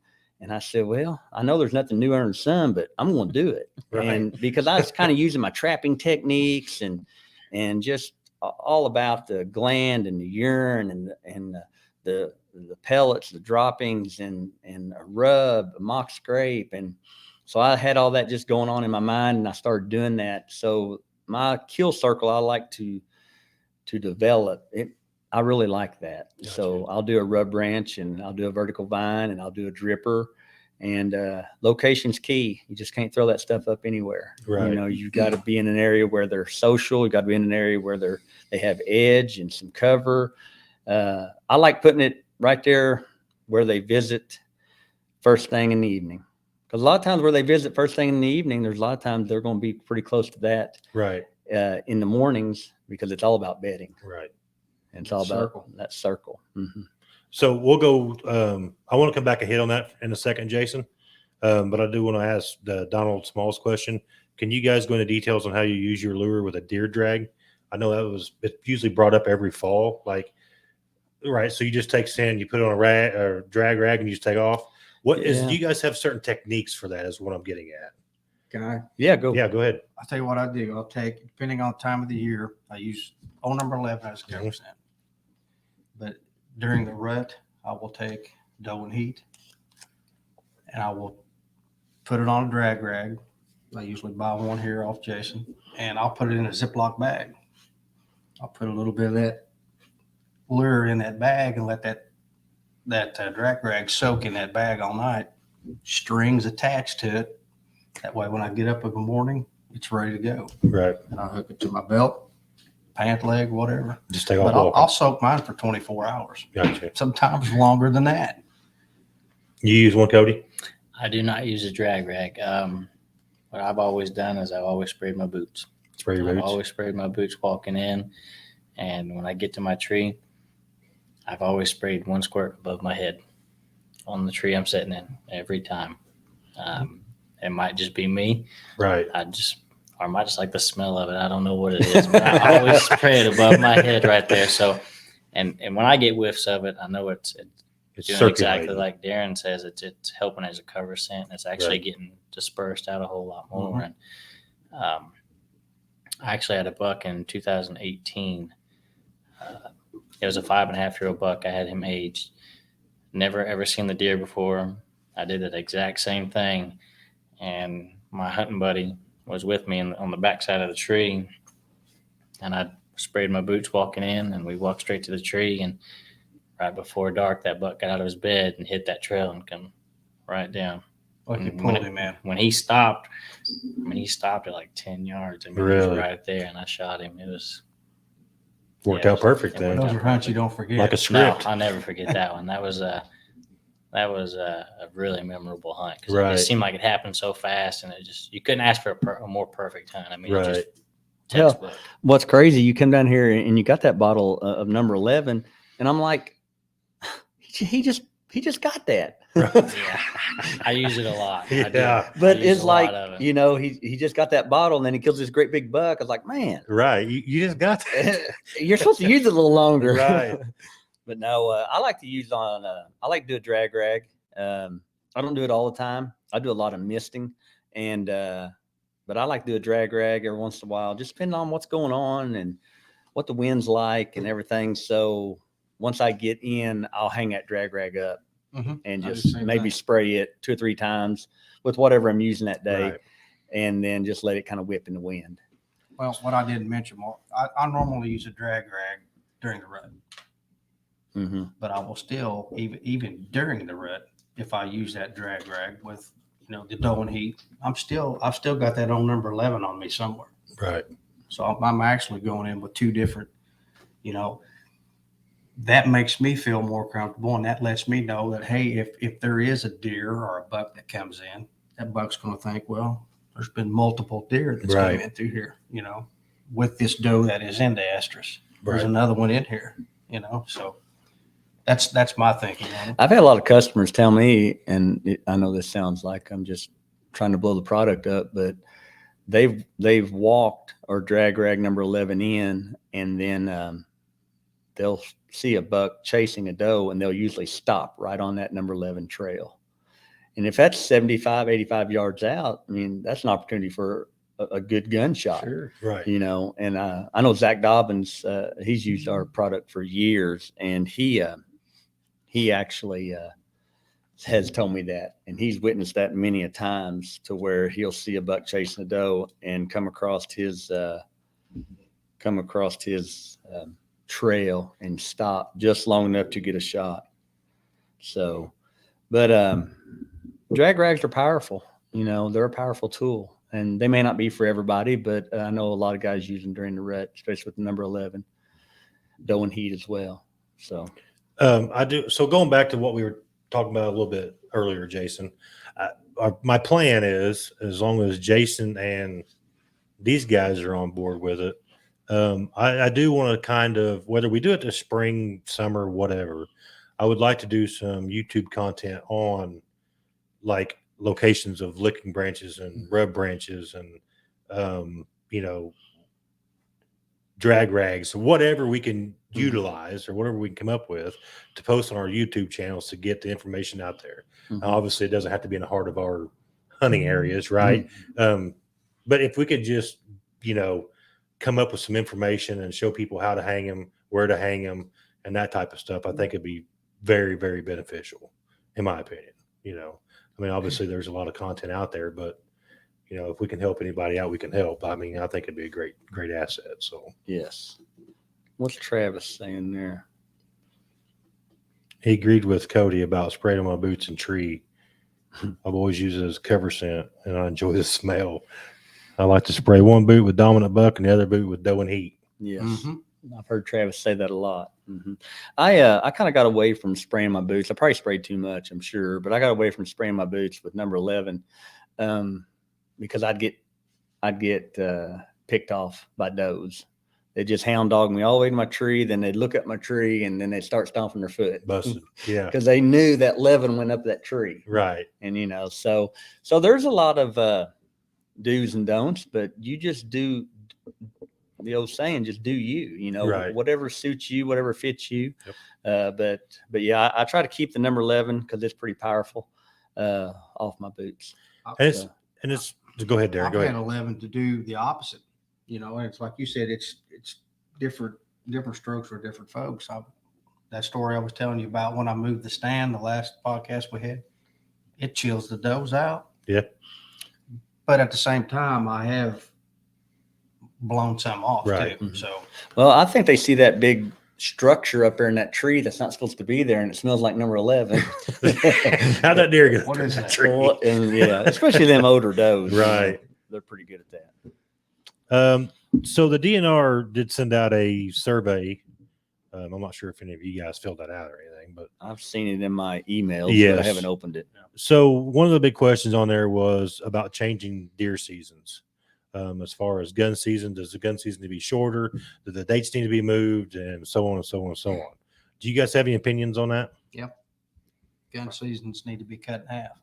I said, well, I know there's nothing new under the sun, but I'm going to do it. Right. And because I was kind of using my trapping techniques and just all about the gland and the urine and the pellets, the droppings, and a rub, a mock scrape. And so I had all that just going on in my mind, and I started doing that. So my kill circle, I like to develop it. I really like that. Gotcha. So I'll do a rub branch, and I'll do a vertical vine, and I'll do a dripper. And location's key. You just can't throw that stuff up anywhere. Right. You know, you've got to be in an area where they're social. You've got to be in an area where they have edge and some cover. I like putting it right there where they visit first thing in the evening. Because a lot of times where they visit first thing in the evening, there's a lot of times they're going to be pretty close to that Right. in the mornings, because it's all about bedding. Right. And it's all Circle. about that circle. Mm-hmm. So we'll go. I want to come back and hit on that in a second, Jason. But I do want to ask Donald Small's question. Can you guys go into details on how you use your lure with a deer drag? I know it's usually brought up every fall. Like, right. So you just take sand, you put it on a rag or drag rag, and you just take off. Do you guys have certain techniques for that? Is what I'm getting at. Can I? Yeah, go. Yeah, go ahead. I'll tell you what I do. I'll take, depending on the time of the year, I use number 11 as a cover scent. But during the rut, I will take doe and heat, and I will put it on a drag rag. I usually buy one here off Jason, and I'll put it in a Ziploc bag. I'll put a little bit of that lure in that bag and let that drag rag soak in that bag all night. Strings attached to it. That way, when I get up in the morning, it's ready to go. Right. And I'll hook it to my belt, pant leg, whatever. Just take off. But I'll soak mine for 24 hours. Gotcha. Sometimes longer than that. You use one, Cody? I do not use a drag rag. What I've always done is I've always sprayed my boots. Spray your I've boots. always sprayed my boots walking in, and when I get to my tree, I've always sprayed one squirt above my head on the tree I'm sitting in every time. It might just be me. Right. or I might just like the smell of it. I don't know what it is, but I always spray it above my head right there. So, and when I get whiffs of it, I know it's It's doing circulating. exactly like Darren says. It's helping as a cover scent. It's actually getting dispersed out a whole lot more. Mhm. And I actually had a buck in 2018. It was a 5.5-year-old buck. I had him aged. Never ever seen the deer before. I did the exact same thing, and my hunting buddy was with me on the backside of the tree, and I sprayed my boots walking in, and we walked straight to the tree. And right before dark, that buck got out of his bed and hit that trail and come right down. Like you And pulled him in. When he stopped, he stopped at like 10 yards. I mean, he Really? was right there, and I shot him. It was Worked Yeah, out perfect it then. worked Those are hunts you don't forget. Like a no, script. I'll never forget that one. That was a really memorable hunt because Right. it just seemed like it happened so fast, and you couldn't ask for a more perfect hunt. I mean, it Right. just Hell, textbook. What's crazy, you come down here and you got that bottle of number 11, and I'm like, he just got that. Yeah, I use it a lot. I do. Yeah. But I use it's a lot like, of it. you know, he just got that bottle, and then he kills this great big buck. I was like, man, Right. You just got that. you're supposed to use it a little longer. Right. But no, I like to use I like to do a drag rag. I don't do it all the time. I do a lot of misting, and but I like to do a drag rag every once in a while, just depending on what's going on and what the wind's like and everything. So once I get in, I'll hang that drag rag up Mhm. and I do the just same maybe thing. spray it 2 or 3 times with whatever I'm using that day, Right. and then just let it kind of whip in the wind. Well, what I didn't mention, I normally use a drag rag during the rut, Mm-hmm. but I will still, even during the rut, if I use that drag rag with, the doe and heat, I've still got that on number 11 on me somewhere. Right. So I'm actually going in with 2 different, that makes me feel more comfortable, and that lets me know that, hey, if there is a deer or a buck that comes in, that buck's going to think, well, there's been multiple deer that's Right. come in through here, you know, with this doe that is into estrus. There's Right. another one in here, you know, so that's my thinking on it. I've had a lot of customers tell me, and I know this sounds like I'm just trying to blow the product up, but they've walked or drag rag number 11 in, and then they'll see a buck chasing a doe, and they'll usually stop right on that number 11 trail. And if that's 75, 85 yards out, I mean, that's an opportunity for a good gunshot. Sure. Right. You know, and I know Zach Dobbins, he's used our product for years, and he actually has told me that, and he's witnessed that many a times, to where he'll see a buck chasing a doe and come across his trail and stop just long enough to get a shot. So, but drag rags are powerful. You know, they're a powerful tool, and they may not be for everybody, but I know a lot of guys use them during the rut, especially with the number 11, doe and heat as well. So I do. So going back to what we were talking about a little bit earlier, Jason, my plan is, as long as Jason and these guys are on board with it, I do want to kind of, whether we do it this spring, summer, whatever, I would like to do some YouTube content on like locations of licking branches and rub branches and, you know, drag rags, whatever we can utilize or whatever we can come up with to post on our YouTube channels to get the information out there. Obviously, it doesn't have to be in the heart of our hunting areas, right? But if we could just, you know, come up with some information and show people how to hang them, where to hang them, and that type of stuff, I think it'd be very, very beneficial, in my opinion. You know, I mean, obviously, there's a lot of content out there, but you know, if we can help anybody out, we can help. I mean, I think it'd be a great asset. So yes. What's Travis saying there? he agreed with Cody about spraying on my boots and tree. I've always used it as cover scent, and I enjoy the smell. I like to spray one boot with dominant buck and the other boot with doe and heat. Yes. I've heard Travis say that a lot. I kind of got away from spraying my boots. I probably sprayed too much, I'm sure, but I got away from spraying my boots with number 11 because I'd get picked off by does. They just hound dog me all the way to my tree. Then they'd look at my tree, and then they'd start stomping their foot. Busted. Yeah. Because they knew that 11 went up that tree. Right. And, you know, so there's a lot of do's and don'ts, but you just do the old saying, just do you know, Right. whatever suits you, whatever fits you. Yep. But yeah, I try to keep the number 11 because it's pretty powerful off my boots. And it's go ahead, Derek. I've Go had ahead. 11 to do the opposite, you know, and it's like you said, it's different strokes for different folks. That story I was telling you about when I moved the stand, the last podcast we had, it chills the does out. Yeah. But at the same time, I have blown some off Right. too. So, Well, I think they see that big structure up there in that tree that's not supposed to be there, and it smells like number 11. How'd that deer get What up is that that? tree? Well, and yeah, especially them older does. you know, Right. they're pretty good at that. So the DNR did send out a survey. I'm not sure if any of you guys filled that out or anything, but I've seen it in my emails, but I Yes. haven't opened it. so one of the big questions on there was about changing deer seasons. As far as gun season, does the gun season need to be shorter? Do the dates need to be moved, and so on and so on and so on? Do you guys have any opinions on that? gun seasons need to be cut in half.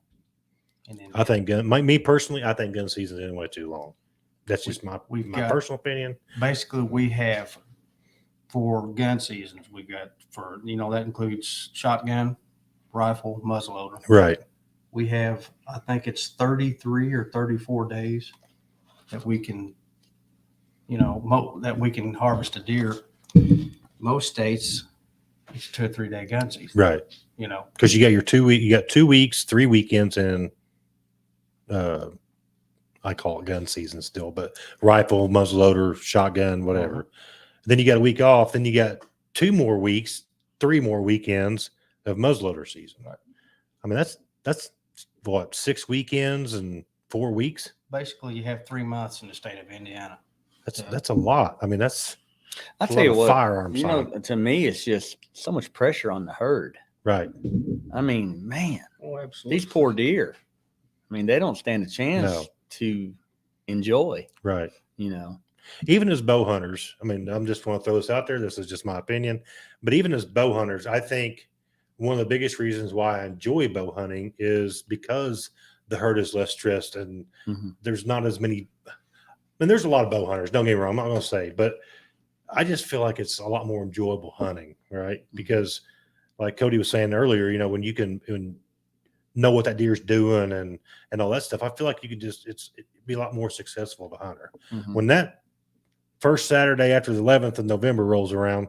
And then I think me personally, I think gun season is anyway too long. That's just my we've got- personal opinion. basically we have for gun seasons, we got for, you know, that includes shotgun, rifle, muzzleloader. Right. We have, I think it's 33 or 34 days that we can, you know, that we can harvest a deer. Most states, it's 2 or 3 day gun season, Right. you know. Because you got your 2 week, you got 2 weeks, 3 weekends, and I call it gun season still, but rifle, muzzleloader, shotgun, whatever. Then you got a week off. Then you got 2 more weeks, 3 more weekends of muzzleloader season. Right. I mean, that's what, 6 weekends and 4 weeks. Basically, you have 3 months in the state of Indiana. That's a lot. I mean, that's I'll It's a tell you lot of what, firearm you know, sign. to me, it's just so much pressure on the herd. Right. I mean, man, Oh, absolutely. these poor deer, I mean, they don't stand a chance No. to enjoy, Right. you know. Even as bow hunters, I mean, I'm just want to throw this out there. This is just my opinion, but even as bow hunters, I think one of the biggest reasons why I enjoy bow hunting is because the herd is less stressed and Mhm. there's not as many. I mean, there's a lot of bow hunters. Don't get me wrong. I'm not going to say, but I just feel like it's a lot more enjoyable hunting, right? Because, like Cody was saying earlier, you know, when you can know what that deer's doing and all that stuff, I feel like you could just it'd be a lot more successful of a hunter Mhm. when that first Saturday after the 11th of November rolls around.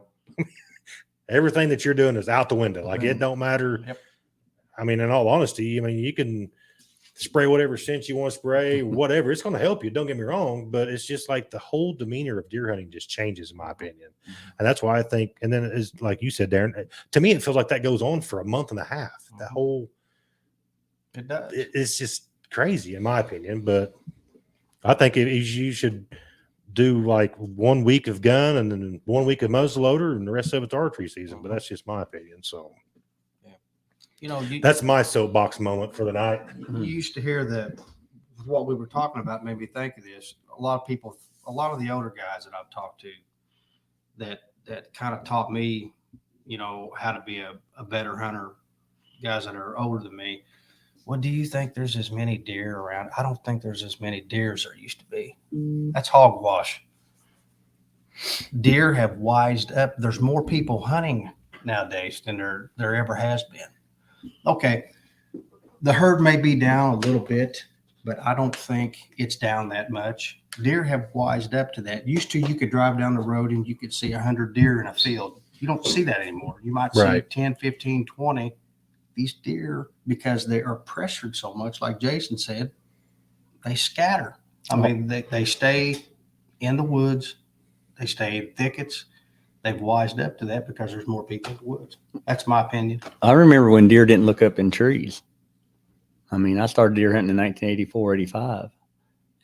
Everything that you're doing is out the window. Like it don't matter. Yep. I mean, in all honesty, I mean, you can spray whatever scent you want to spray, whatever. It's going to help you. Don't get me wrong, but it's just like the whole demeanor of deer hunting just changes, in my opinion. And that's why I think, and then it's like you said, Darren, to me, it feels like that goes on for a month and a half. That whole, It does. it's just crazy, in my opinion. But I think you should do like 1 week of gun and then 1 week of muzzleloader and the rest of it's archery season. But that's just my opinion. So You know, that's my soapbox moment for the night. you used to hear that what we were talking about made me think of this. A lot of people, a lot of the older guys that I've talked to that kind of taught me, you know, how to be a better hunter, guys that are older than me. Well, do you think there's as many deer around? I don't think there's as many deer as there used to be. That's hogwash. Deer have wised up. There's more people hunting nowadays than there ever has been. Okay, the herd may be down a little bit, but I don't think it's down that much. Deer have wised up to that. Used to, you could drive down the road and you could see 100 deer in a field. You don't see that anymore. You might see Right. 10, 15, 20. These deer, because they are pressured so much, like Jason said, they scatter. I mean, they stay in the woods. They stay in thickets. They've wised up to that because there's more people in the woods. That's my opinion. I remember when deer didn't look up in trees. I mean, I started deer hunting in 1984, 85.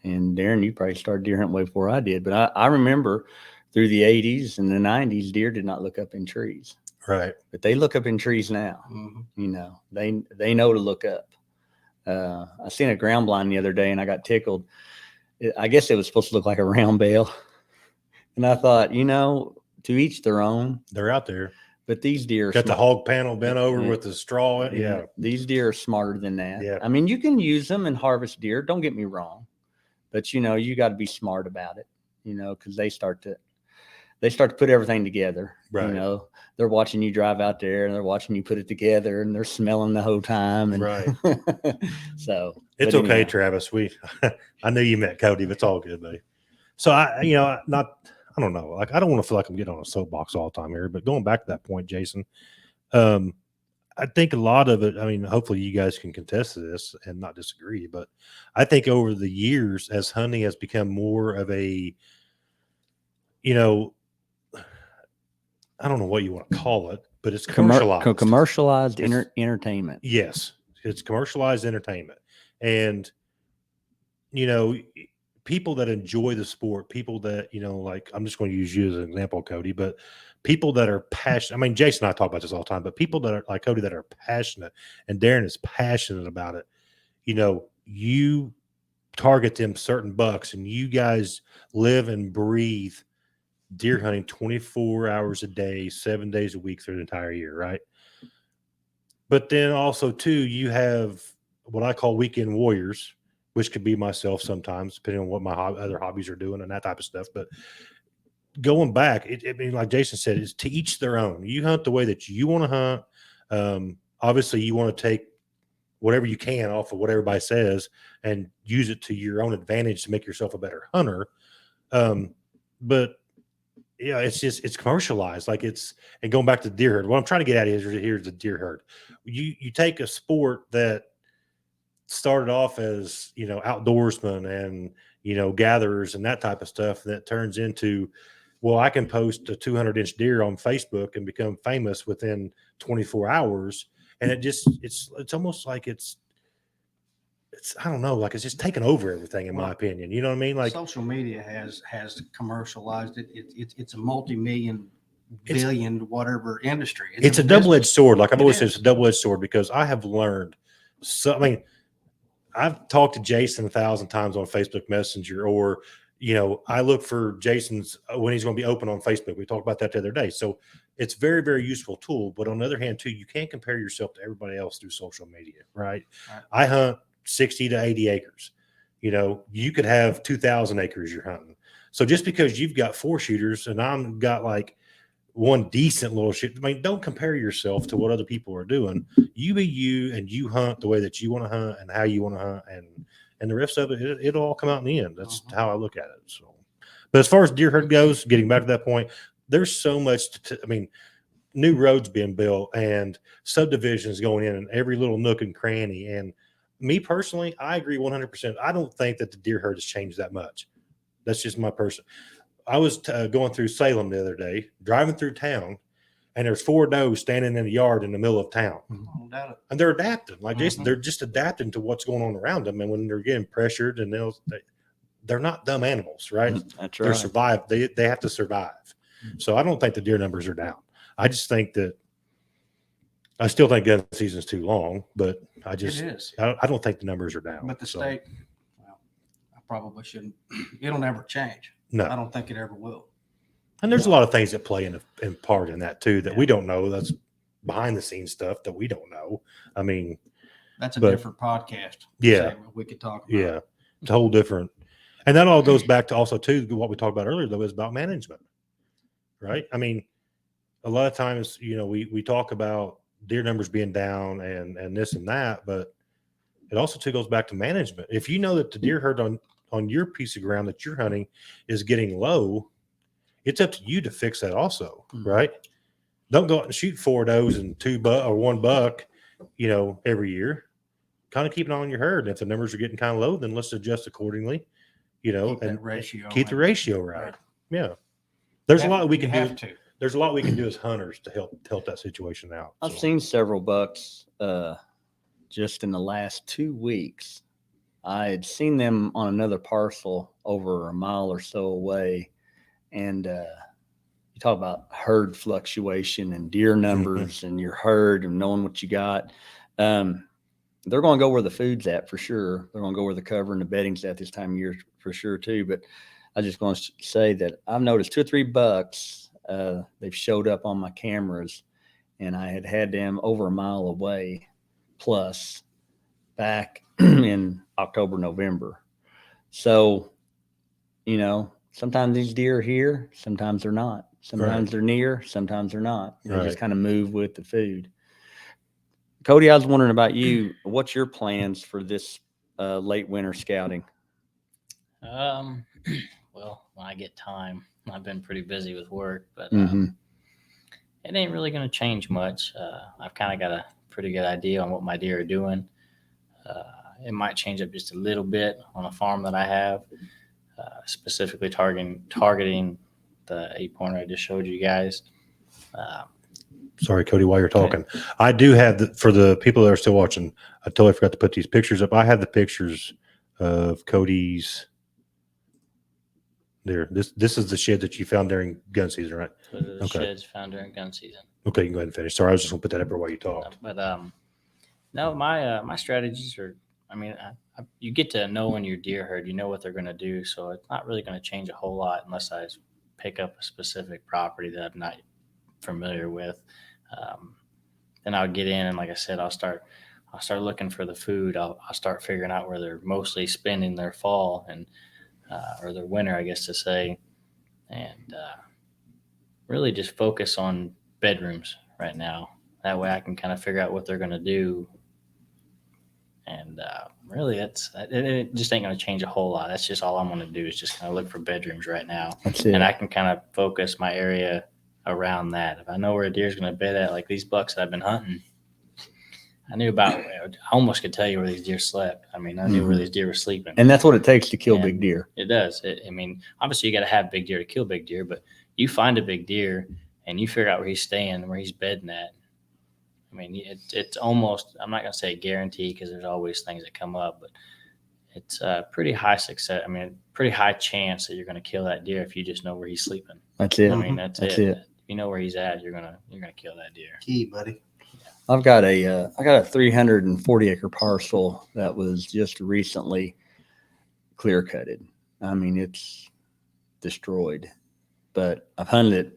And Darren, you probably started deer hunting way before I did. But I remember through the 80s and the 90s, deer did not look up in trees. Right. But they look up in trees now. Mhm. You know, they know to look up. I seen a ground blind the other day and I got tickled. I guess it was supposed to look like a round bale. And I thought, you know, to each their own. They're out there. But these deer are Got the smart. hog panel bent over Yeah. with the straw. Yeah. These deer are smarter than that. Yeah. I mean, you can use them and harvest deer. Don't get me wrong. But, you know, you got to be smart about it, you know, because they start to put everything together. Right. You know, they're watching you drive out there and they're watching you put it together and they're smelling the whole time. And Right. so It's but okay, anyhow. Travis. I knew you met Cody, but it's all good, buddy. So I don't know. Like, I don't want to feel like I'm getting on a soapbox all the time here, but going back to that point, Jason, I think a lot of it, I mean, hopefully you guys can contest to this and not disagree, but I think over the years, as hunting has become more of a, you know, I don't know what you want to call it, but it's commercialized. Commercialized It's- entertainment. Yes, it's commercialized entertainment. And, you know, people that enjoy the sport, people that, you know, like, I'm just going to use you as an example, Cody, but people that are passionate. I mean, Jason and I talk about this all the time, but people that are like Cody that are passionate, and Darren is passionate about it, you know, you target them certain bucks and you guys live and breathe deer hunting 24 hours a day, 7 days a week through the entire year, right? But then also, too, you have what I call weekend warriors, which could be myself sometimes, depending on what my other hobbies are doing and that type of stuff. But going back, I mean, like Jason said, it's to each their own. You hunt the way that you want to hunt. Obviously, you want to take whatever you can off of what everybody says and use it to your own advantage to make yourself a better hunter. But yeah, it's commercialized. Like and going back to deer herd, what I'm trying to get at here's the deer herd. You take a sport that started off as, you know, outdoorsmen and, you know, gatherers and that type of stuff that turns into, well, I can post a 200-inch deer on Facebook and become famous within 24 hours. And it's almost like it's I don't know, like it's just taken over everything, in my opinion. You know what I mean? Like social media has commercialized it. It's a multi-million, It's- billion, whatever industry. it's a business. double-edged sword. Like I've It always said, is. it's a double-edged sword because I have learned so. I mean, I've talked to Jason 1,000 times on Facebook Messenger, or I look for Jason's when he's going to be open on Facebook. We talked about that the other day. So it's very, very useful tool. But on the other hand, too, you can't compare yourself to everybody else through social media, right? Right. I hunt 60 to 80 acres. You could have 2,000 acres you're hunting. So just because you've got 4 shooters and I've got like one decent little shoot, I mean, don't compare yourself to what other people are doing. You be you, and you hunt the way that you want to hunt and how you want to hunt, and the rest of it, it'll all come out in the end. That's how I look at it. So, but as far as deer herd goes, getting back to that point, there's so much I mean, new roads being built and subdivisions going in every little nook and cranny. And me personally, I agree 100%. I don't think that the deer herd has changed that much. That's just my person. I was going through Salem the other day, driving through town, and there's 4 does standing in a yard in the middle of town. Don't doubt it. And they're adapting. Like Mhm. they're just adapting to what's going on around them. And when they're getting pressured, and they're not dumb animals, right? That's They're right. survive. They have to survive. So I don't think the deer numbers are down. I just think that I still think gun season's too long, but It is. I don't think the numbers are down. But the So, state, well, I probably shouldn't. It'll never change. no. I don't think it ever will. And there's a lot of things that play in part in that too that Yeah. we don't know. That's behind the scenes stuff that we don't know. I mean, That's a But- different podcast. Yeah. segment we could talk about. yeah, it's a whole different. And that all goes back to also too what we talked about earlier though is about management, right? I mean, a lot of times we talk about deer numbers being down and this and that, but it also too goes back to management. If you know that the deer herd on your piece of ground that you're hunting is getting low, it's up to you to fix that also, right? Don't go out and shoot 4 does and 2 buck or 1 buck, every year. Kind of keep an eye on your herd. And if the numbers are getting kind of low, then let's adjust accordingly, Keep and that ratio. keep the right. ratio right. Yeah. There's a lot we can You do. have to. There's a lot we can do as hunters to help that situation out. I've So, seen several bucks just in the last 2 weeks. I had seen them on another parcel over a mile or so away. And you talk about herd fluctuation and deer numbers and your herd and knowing what you got. They're going to go where the food's at for sure. They're going to go where the cover and the bedding's at this time of year for sure too. But I just want to say that I've noticed 2 or 3 bucks. They've showed up on my cameras, and I had them over a mile away plus back in October, November. So, sometimes these deer are here, sometimes they're not. Sometimes they're near, sometimes they're not. They just kind of move with the food. Cody, I was wondering about you. What's your plans for this late winter scouting? Well, when I get time, I've been pretty busy with work, but Mhm. it ain't really going to change much. I've kind of got a pretty good idea on what my deer are doing. It might change up just a little bit on a farm that I have, specifically targeting the 8-pointer I just showed you guys. sorry, Cody, while you're talking, I do have for the people that are still watching, I totally forgot to put these pictures up. I have the pictures of Cody's. There, this is the shed that you found during gun season, right? So the Okay. sheds found during gun season. Okay, you can go ahead and finish. Sorry, I was just gonna put that up there while you talked. But no, my strategies are. I mean, you get to know in your deer herd, you know what they're going to do, so it's not really going to change a whole lot unless I pick up a specific property that I'm not familiar with. Then I'll get in, and like I said, I'll start looking for the food. I'll start figuring out where they're mostly spending their fall and or their winter, I guess to say, and really just focus on bedrooms right now. That way I can kind of figure out what they're going to do. And really, it just ain't going to change a whole lot. That's just all I'm going to do is just kind of look for bedrooms right now. That's it. And I can kind of focus my area around that. If I know where a deer's going to bed at, like these bucks that I've been hunting, I knew I almost could tell you where these deer slept. I mean, I knew where these deer were sleeping. And that's what it takes to kill Yeah. big deer. It does. I mean, obviously you got to have big deer to kill big deer, but you find a big deer and you figure out where he's staying, where he's bedding at. I mean, it's almost, I'm not going to say guaranteed because there's always things that come up, but it's a pretty high success. I mean, pretty high chance that you're going to kill that deer if you just know where he's sleeping. That's it. I mean, that's it. it. If you know where he's at, you're gonna kill that deer. Key, buddy. I've got a 340 acre parcel that was just recently clear cutted. I mean, it's destroyed, but I've hunted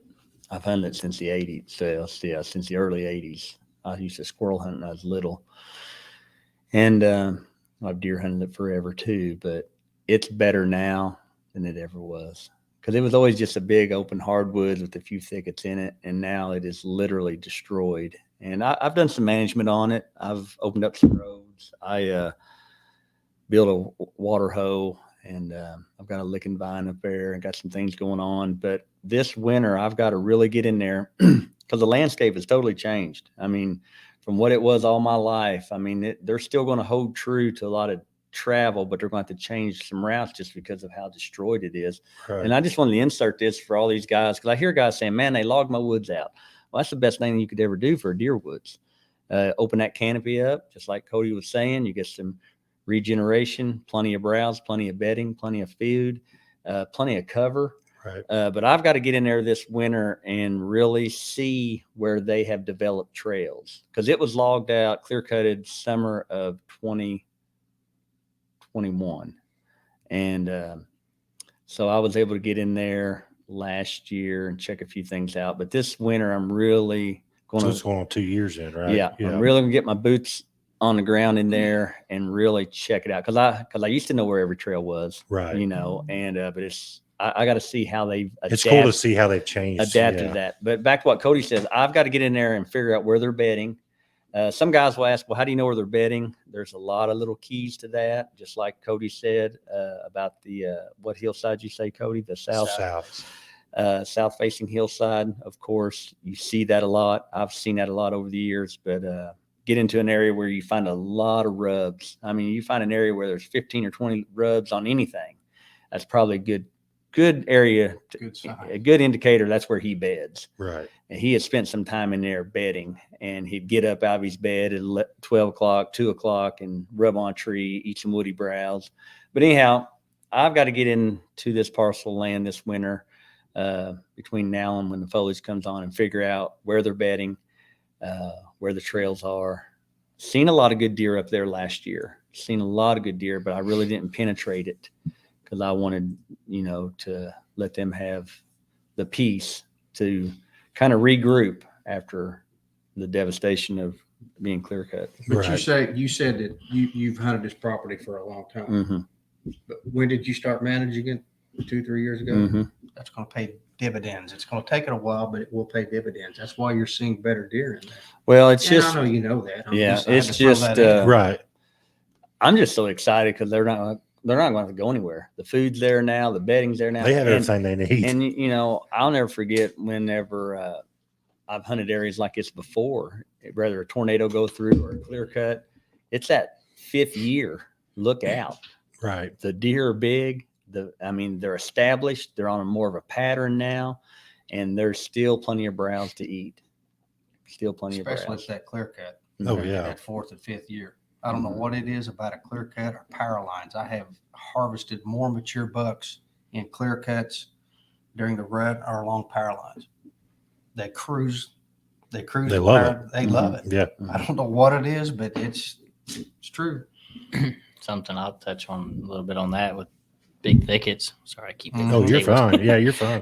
it since the 80s. So yeah, since the early 80s. I used to squirrel hunt when I was little, and I've deer hunted it forever too. But it's better now than it ever was, because it was always just a big open hardwood with a few thickets in it, and now it is literally destroyed. And I've done some management on it. I've opened up some roads. I built a water hole, and I've got a licking vine up there and got some things going on. But this winter, I've got to really get in there because the landscape has totally changed. I mean, from what it was all my life, I mean, they're still going to hold true to a lot of travel, but they're going to have to change some routes just because of how destroyed it is. Right. And I just wanted to insert this for all these guys, because I hear guys saying, man, they logged my woods out. Well, that's the best thing you could ever do for a deer woods. Open that canopy up, just like Cody was saying. You get some regeneration, plenty of browse, plenty of bedding, plenty of food, plenty of cover. Right. But I've got to get in there this winter and really see where they have developed trails, because it was logged out, clear cutted summer of 2021. And so I was able to get in there last year and check a few things out. But this winter, I'm really going So to. it's going on 2 years in, right? Yeah, I'm really gonna get my boots on the ground in there and really check it out, because I used to know where every trail was, Right. you know, and but I got to see how they've It's cool to see how they've changed. adapted to that. But back to what Cody says, I've got to get in there and figure out where they're bedding. Some guys will ask, well, how do you know where they're bedding? There's a lot of little keys to that, just like Cody said about the what hillside you say, Cody? The South. south facing hillside. Of course, you see that a lot. I've seen that a lot over the years, but get into an area where you find a lot of rubs. I mean, you find an area where there's 15 or 20 rubs on anything. That's probably a good area, Good sign. a good indicator. That's where he beds. Right. And he had spent some time in there bedding, and he'd get up out of his bed at 12 o'clock, 2 o'clock, and rub on a tree, eat some woody browse. But anyhow, I've got to get into this parcel of land this winter between now and when the foliage comes on, and figure out where they're bedding, where the trails are. Seen a lot of good deer up there last year. Seen a lot of good deer, but I really didn't penetrate it because I wanted, to let them have the peace to kind of regroup after the devastation of being clear cut. But Right. you said that you've hunted this property for a long time. Mm-hmm. But when did you start managing it? 2-3 years ago? Mm-hmm. That's going to pay dividends. It's going to take it a while, but it will pay dividends. That's why you're seeing better deer in there. Well, it's And just, I know you know that. I yeah, had to it's throw just, that in. Right. I'm just so excited because they're not going to go anywhere. The food's there now. The bedding's there now. They have And- everything they need. And I'll never forget whenever I've hunted areas like this before, whether a tornado go through or a clear cut. It's that 5th year. Look out! Right. The deer are big. They're established. They're on more of a pattern now, and there's still plenty of browse to eat. Still plenty Especially of with browse. that clear cut. Oh, yeah. That 4th and 5th year. I don't know what it is about a clear cut or power lines. I have harvested more mature bucks in clear cuts during the rut or along power lines. They cruise. They They love power- They love it. Yeah. I don't know what it is, but it's true. Something I'll touch on a little bit on that with big thickets. Sorry, I keep hitting Oh, the you're tables. fine. Yeah, you're fine.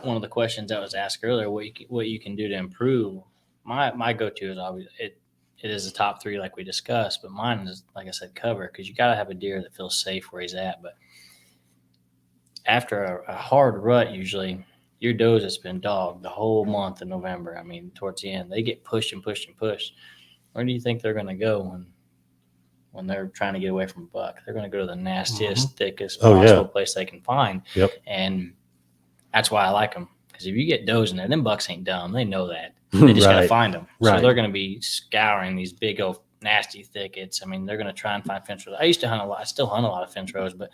One of the questions that was asked earlier, what you can do to improve. My go-to is always it is the top 3 like we discussed, but mine is, like I said, cover, because you got to have a deer that feels safe where he's at. But after a hard rut, usually your does that's been dogged the whole month of November, I mean, towards the end, they get pushed and pushed and pushed. Where do you think they're going to go when they're trying to get away from a buck? They're going to go to the nastiest, thickest Oh, yeah. possible place they can find. Yep. And that's why I like them, because if you get does in there, them bucks ain't dumb. They know that. They just got to Right. find them. So Right. they're going to be scouring these big old nasty thickets. I mean, they're going to try and find fence rows. I used to hunt a lot. I still hunt a lot of fence rows, but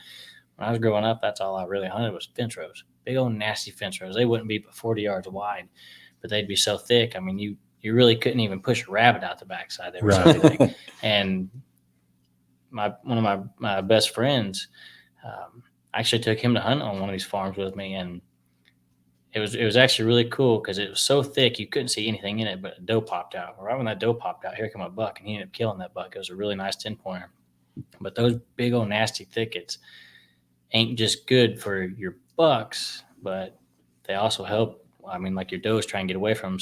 when I was growing up, that's all I really hunted was fence rows. Big old nasty fence rows. They wouldn't be but 40 yards wide, but they'd be so thick. I mean, you really couldn't even push a rabbit out the backside. They were so big. And one of my best friends, I actually took him to hunt on one of these farms with me, and it was actually really cool because it was so thick you couldn't see anything in it, but a doe popped out. Right when that doe popped out, here came a buck, and he ended up killing that buck. It was a really nice 10-pointer. But those big old nasty thickets ain't just good for your bucks, but they also help. I mean, like your does try and get away from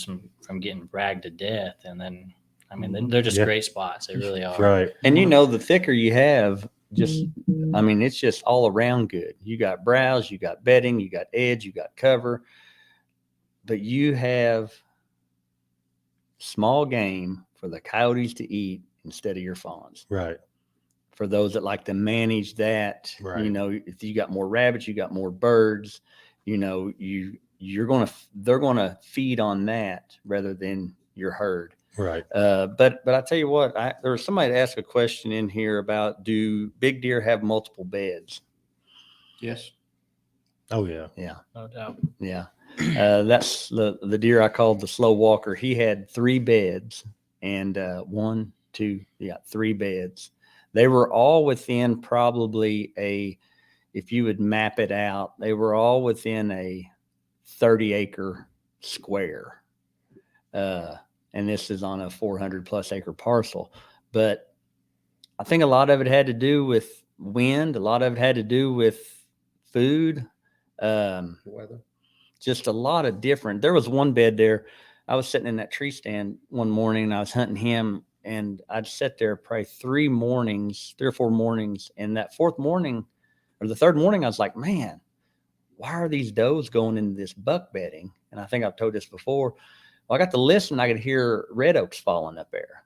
getting ragged to death, and then I mean they're just great spots. They really are. Right. And the thicker you have, it's just all around good. You got browse, you got bedding, you got edge, you got cover, but you have small game for the coyotes to eat instead of your fawns. Right. For those that like to manage that, Right. if you got more rabbits, you got more birds, they're going to feed on that rather than your herd. Right. But I tell you what, there was somebody that asked a question in here about, do big deer have multiple beds? Yes. Oh yeah. Yeah. No doubt. Yeah. That's the deer I called the slow walker. He had 3 beds, and 1, 2, he got 3 beds. They were all within probably if you would map it out, they were all within a 30-acre square. And this is on a 400+ acre parcel. But I think a lot of it had to do with wind. A lot of it had to do with food. Weather. Just a lot of different. There was one bed there. I was sitting in that tree stand one morning, and I was hunting him, and I'd sit there probably 3 or 4 mornings. And that 4th morning or the 3rd morning, I was like, man, why are these does going into this buck bedding? And I think I've told this before. Well, I got to listen. I could hear red oaks falling up there,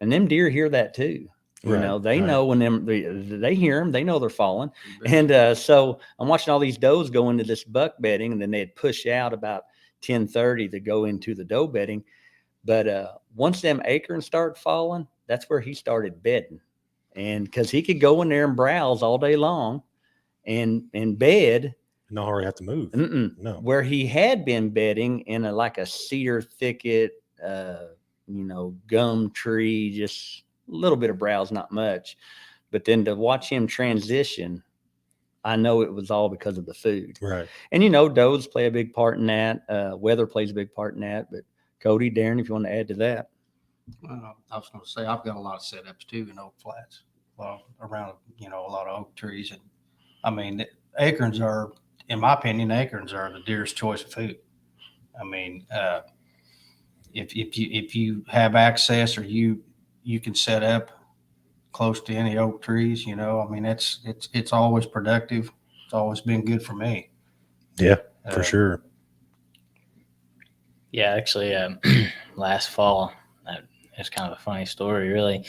and them deer hear that too. They know when they hear them, they know they're falling. And so I'm watching all these does go into this buck bedding, and then they'd push out about 10:30 to go into the doe bedding. But once them acorns started falling, that's where he started bedding. And because he could go in there and browse all day long and bed. No hurry, have to move. No. Where he had been bedding in like a cedar thicket, gum tree, just a little bit of browse, not much. But then to watch him transition, I know it was all because of the food. Right. And, does play a big part in that. Weather plays a big part in that. But Cody, Darren, if you want to add to that. Well, I was going to say, I've got a lot of setups too in Oak Flats, around, a lot of oak trees. And I mean, acorns are, in my opinion, acorns are the deer's choice of food. I mean, if you have access, or you can set up close to any oak trees, I mean, it's always productive. It's always been good for me. Yeah, for sure. Yeah, actually, last fall, it's kind of a funny story, really.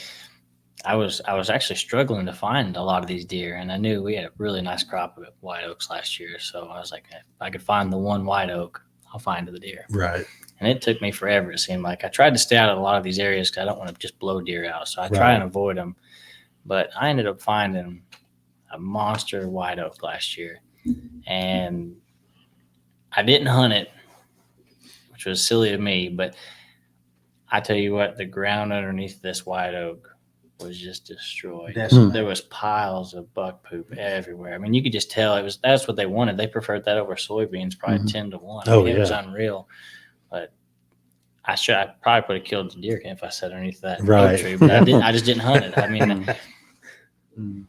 I was actually struggling to find a lot of these deer, and I knew we had a really nice crop of white oaks last year. So I was like, if I could find the one white oak, I'll find the deer. Right. And it took me forever. It seemed like I tried to stay out of a lot of these areas because I don't want to just blow deer out. So I try and avoid them. But I ended up finding a monster white oak last year, and I didn't hunt it, which was silly of me. But I tell you what, the ground underneath this white oak was just destroyed. There was piles of buck poop everywhere. I mean, you could just tell that's what they wanted. They preferred that over soybeans, probably 10-1. It was unreal. But I probably would have killed the deer if I sat underneath that oak tree, but I just didn't hunt it. I mean,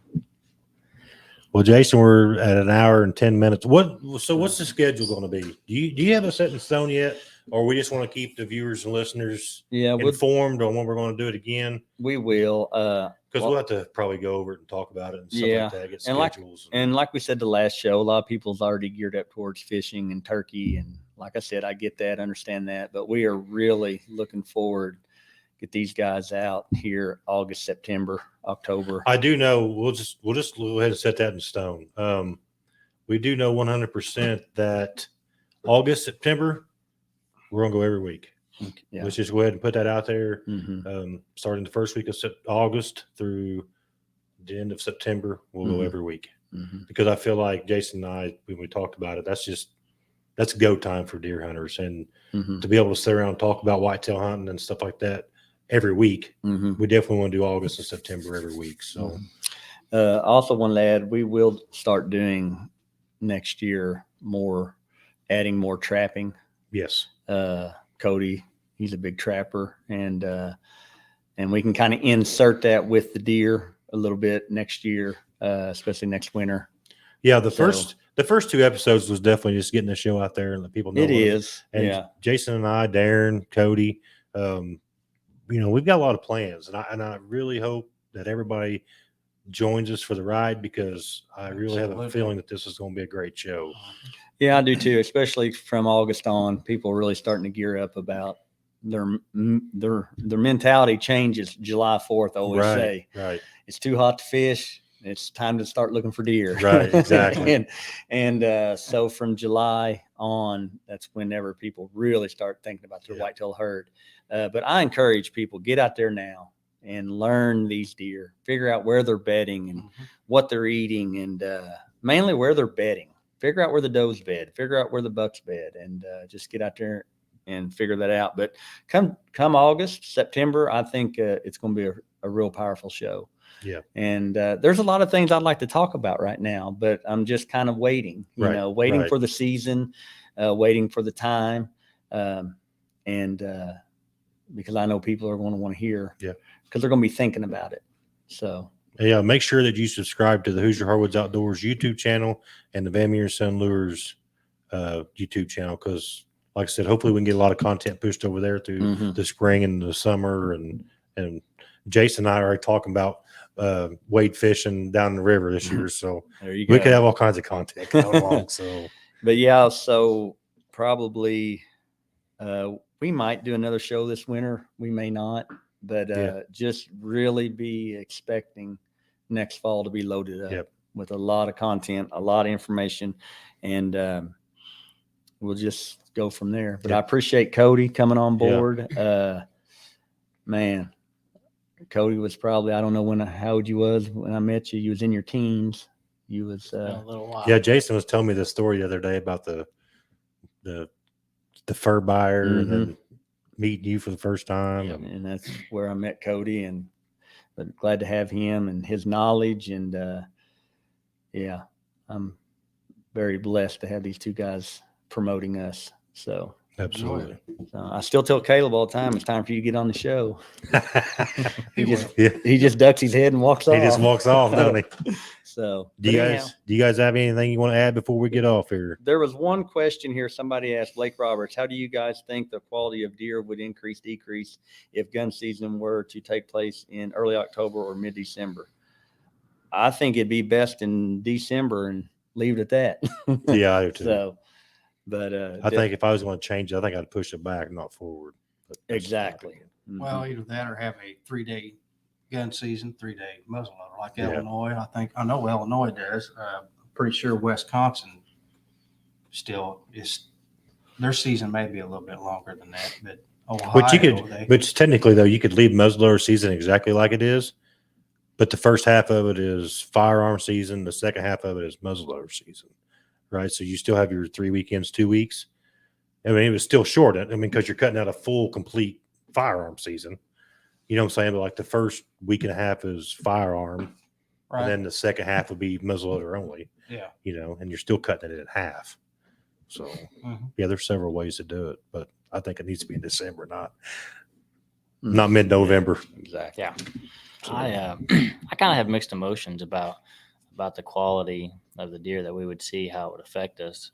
well, Jason, we're at 1 hour and 10 minutes. What's the schedule going to be? Do you have a set in stone yet? Or we just want to keep the viewers and listeners informed on when we're going to do it again? We will. Because we'll have to probably go over it and talk about it and stuff like that, get schedules. And like we said the last show, a lot of people's already geared up towards fishing and turkey. And like I said, I get that, understand that. But we are really looking forward to get these guys out here August, September, October. I do know we'll just go ahead and set that in stone. We do know 100% that August, September, we're going to go every week. Yeah. Let's just go ahead and put that out there. Starting the first week of August through the end of September, we'll go every week. Because I feel like Jason and I, when we talked about it, that's go time for deer hunters. And Mhm. to be able to sit around and talk about whitetail hunting and stuff like that every week, Mhm. we definitely want to do August and September every week. So Also want to add, we will start doing next year adding more trapping. yes, Cody, he's a big trapper, and we can kind of insert that with the deer a little bit next year, especially next winter. yeah. The So- first two episodes was definitely just getting the show out there and let people know It what is, And yeah. Jason and I, Darren, Cody, we've got a lot of plans, and I really hope that everybody joins us for the ride, because I really have a Absolutely. feeling that this is going to be a great show. Yeah, I do too. Especially from August on, people are really starting to gear up about their mentality changes. July 4th, I always say, Right. it's too hot to fish. It's time to start looking for deer. Right, exactly. and so from July on, that's whenever people really start thinking about their Yeah. whitetail herd. But I encourage people, get out there now and learn these deer, figure out where they're bedding and what they're eating, and mainly where they're bedding. Figure out where the does bed, figure out where the bucks bed, and just get out there and figure that out. But come August, September, I think it's going to be a real powerful show. Yeah. And there's a lot of things I'd like to talk about right now, but I'm just kind of waiting, waiting for the season, waiting for the time. And because I know people are going to want to hear, because they're going to be thinking about it. So, Yeah, make sure that you subscribe to the Hoosier Hardwoods Outdoors YouTube channel and the Van Meter Son Lures YouTube channel, because, like I said, hopefully we can get a lot of content pushed over there through the spring and the summer. And Jason and I are already talking about wade fishing down the river this year, so there you go. we could have all kinds of content going along. So, but yeah, so probably we might do another show this winter. We may not, but just really be expecting next fall to be loaded up with a lot of content, a lot of information, and we'll just go from there. But I appreciate Cody coming on board. Man, Cody was probably, I don't know how old you was when I met you. You was in your teens. You was a little while. yeah. Jason was telling me this story the other day about the fur buyer and then meeting you for the first time. And that's where I met Cody, but glad to have him and his knowledge. And I'm very blessed to have these two guys promoting us. So Absolutely. I still tell Caleb all the time, it's time for you to get on the show. He He just ducks his head and walks off. He just walks off, doesn't he? So Do you guys have anything you want to add before we get off here? there was one question here. Somebody asked Blake Roberts, how do you guys think the quality of deer would decrease if gun season were to take place in early October or mid-December? I think it'd be best in December and leave it at that. Yeah, I do too. So, but I think if I was going to change it, I think I'd push it back, not forward. But that's exactly. Well, either that or have a 3-day gun season, 3-day muzzleloader like Yeah. Illinois. I know Illinois does. Pretty sure Wisconsin still is. Their season may be a little bit longer than that, but Ohio. But technically though, you could leave muzzleloader season exactly like it is, but the first half of it is firearm season. The second half of it is muzzleloader season, right? So you still have your 3 weekends, 2 weeks. I mean, it was still short. I mean, because you're cutting out a full, complete firearm season. You know what I'm saying? But like the first week and a half is firearm, right? and then the second half would be muzzleloader only. Yeah. And you're still cutting it in half. So yeah, there's several ways to do it, but I think it needs to be in December, not mid-November. Exactly. Yeah. I kind of have mixed emotions about the quality of the deer that we would see, how it would affect us.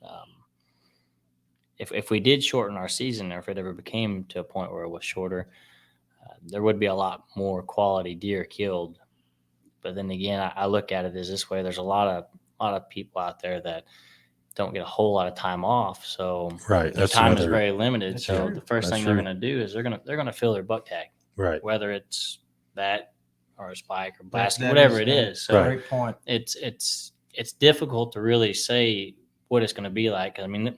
If we did shorten our season, or if it ever became to a point where it was shorter, there would be a lot more quality deer killed. But then again, I look at it as this way: there's a lot of people out there that don't get a whole lot of time off, so Right, their time is very limited. So the first thing they're true. going to do is they're going to fill their buck tag, Right. whether it's that or a spike or basket, That whatever is it a is. So great point. it's difficult to really say what it's going to be like. I mean,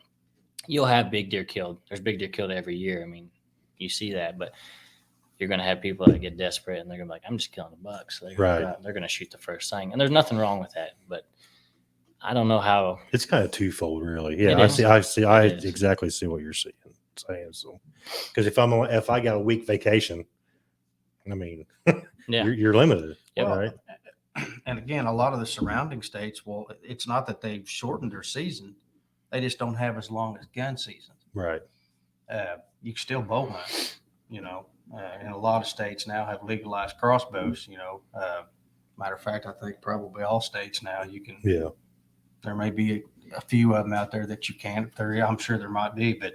you'll have big deer killed. There's big deer killed every year. I mean, you see that, but you're going to have people that get desperate and they're going to be like, I'm just killing a buck. So they're going to shoot the first thing. And there's nothing wrong with that. But I don't know how. It's kind of twofold, really. Yeah, It I is. see. I It is. exactly see what you're saying. So, because if I got a week vacation, I mean, Yeah. you're limited, Yep. right? And again, a lot of the surrounding states, well, it's not that they've shortened their season; they just don't have as long as gun season. Right. You can still bow hunt, and a lot of states now have legalized crossbows. Matter of fact, I think probably all states now you can. Yeah. There may be a few of them out there that you can't. I'm sure there might be, but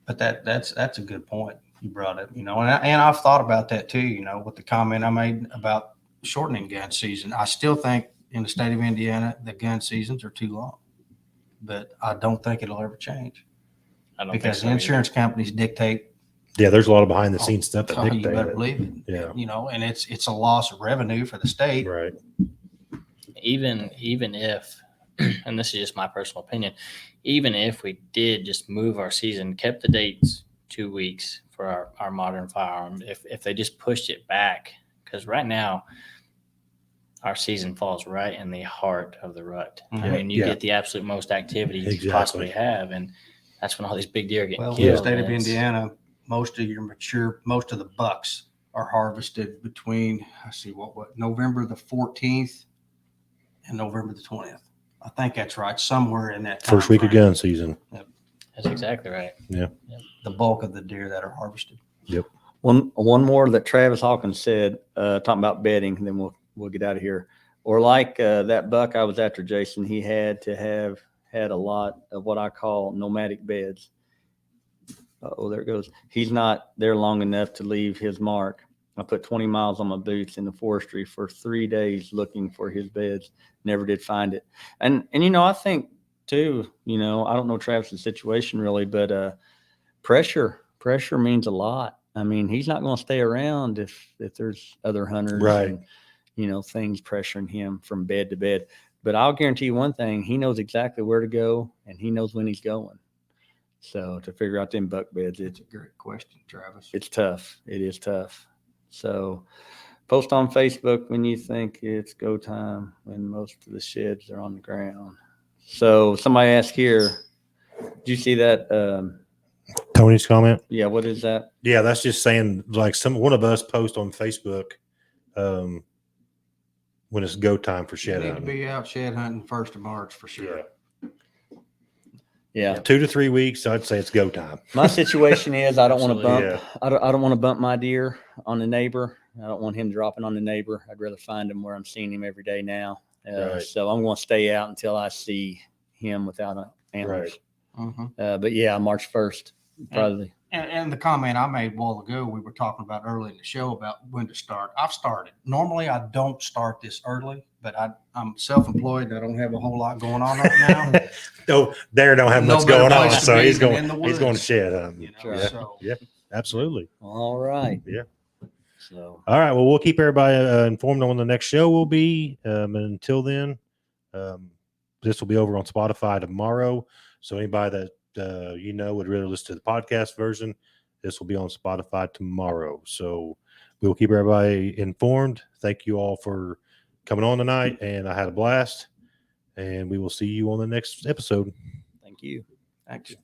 that's a good point you brought up. And I've thought about that too. With the comment I made about shortening gun season, I still think in the state of Indiana the gun seasons are too long, but I don't think it'll ever change I don't because think so insurance companies dictate. Yeah. There's a lot of behind the scenes stuff that Oh, you dictate better it. believe it. Yeah. And it's a loss of revenue for the state. Right. Even if, and this is just my personal opinion, even if we did just move our season, kept the dates 2 weeks for our modern firearm, if they just pushed it back, because right now our season falls right in the heart of the rut. I mean, you Yeah. get the absolute most activity you could Exactly. possibly have, and that's when all these big deer get Well, in killed. the state of and it's- Indiana, most of the bucks are harvested between, November the 14th and November the 20th. I think that's right. Somewhere in that time First week of frame. gun season. That's exactly right. The bulk of the deer that are harvested. One more that Travis Hawkins said, talking about bedding, and then we'll get out of here. Or like that buck I was after, Jason, he had to have had a lot of what I call nomadic beds. Oh, there it goes. He's not there long enough to leave his mark. I put 20 miles on my boots in the forestry for 3 days looking for his beds. Never did find it. And I think too, I don't know Travis's situation really, but pressure means a lot. I mean, he's not going to stay around if there's other hunters Right. and, things pressuring him from bed to bed. But I'll guarantee you one thing, he knows exactly where to go and he knows when he's going. So to figure out them buck beds, It's a great question, Travis. it's tough. It is tough. So post on Facebook when you think it's go time, when most of the sheds are on the ground. So somebody asked here, did you see that? Tony's comment. Yeah, what is that? Yeah, that's just saying like one of us post on Facebook when it's go time for You shed need to hunting. be out shed hunting 1st of March for sure. Yeah. 2 to 3 weeks, I'd say it's go time. My situation is I don't want to bump. Absolutely. I don't want to bump my deer on the neighbor. I don't want him dropping on the neighbor. I'd rather find him where I'm seeing him every day now. Right. So I'm going to stay out until I see him without antlers. Mhm. But yeah, March 1st, probably. And the comment I made a while ago, we were talking about early in the show about when to start. I've started. Normally, I don't start this early, but I'm self-employed. I don't have a whole lot going on right now. No, Darren don't have No much better going on, place to so be he's than going. in the He's going to woods. shed hunting. Yeah, So yeah, absolutely. All right. Yeah. So All right. Well, we'll keep everybody informed on when the next show will be. And until then, this will be over on Spotify tomorrow. So anybody that would really listen to the podcast version, this will be on Spotify tomorrow. So we'll keep everybody informed. Thank you all for coming on tonight, and I had a blast. And we will see you on the next episode. thank you. thanks.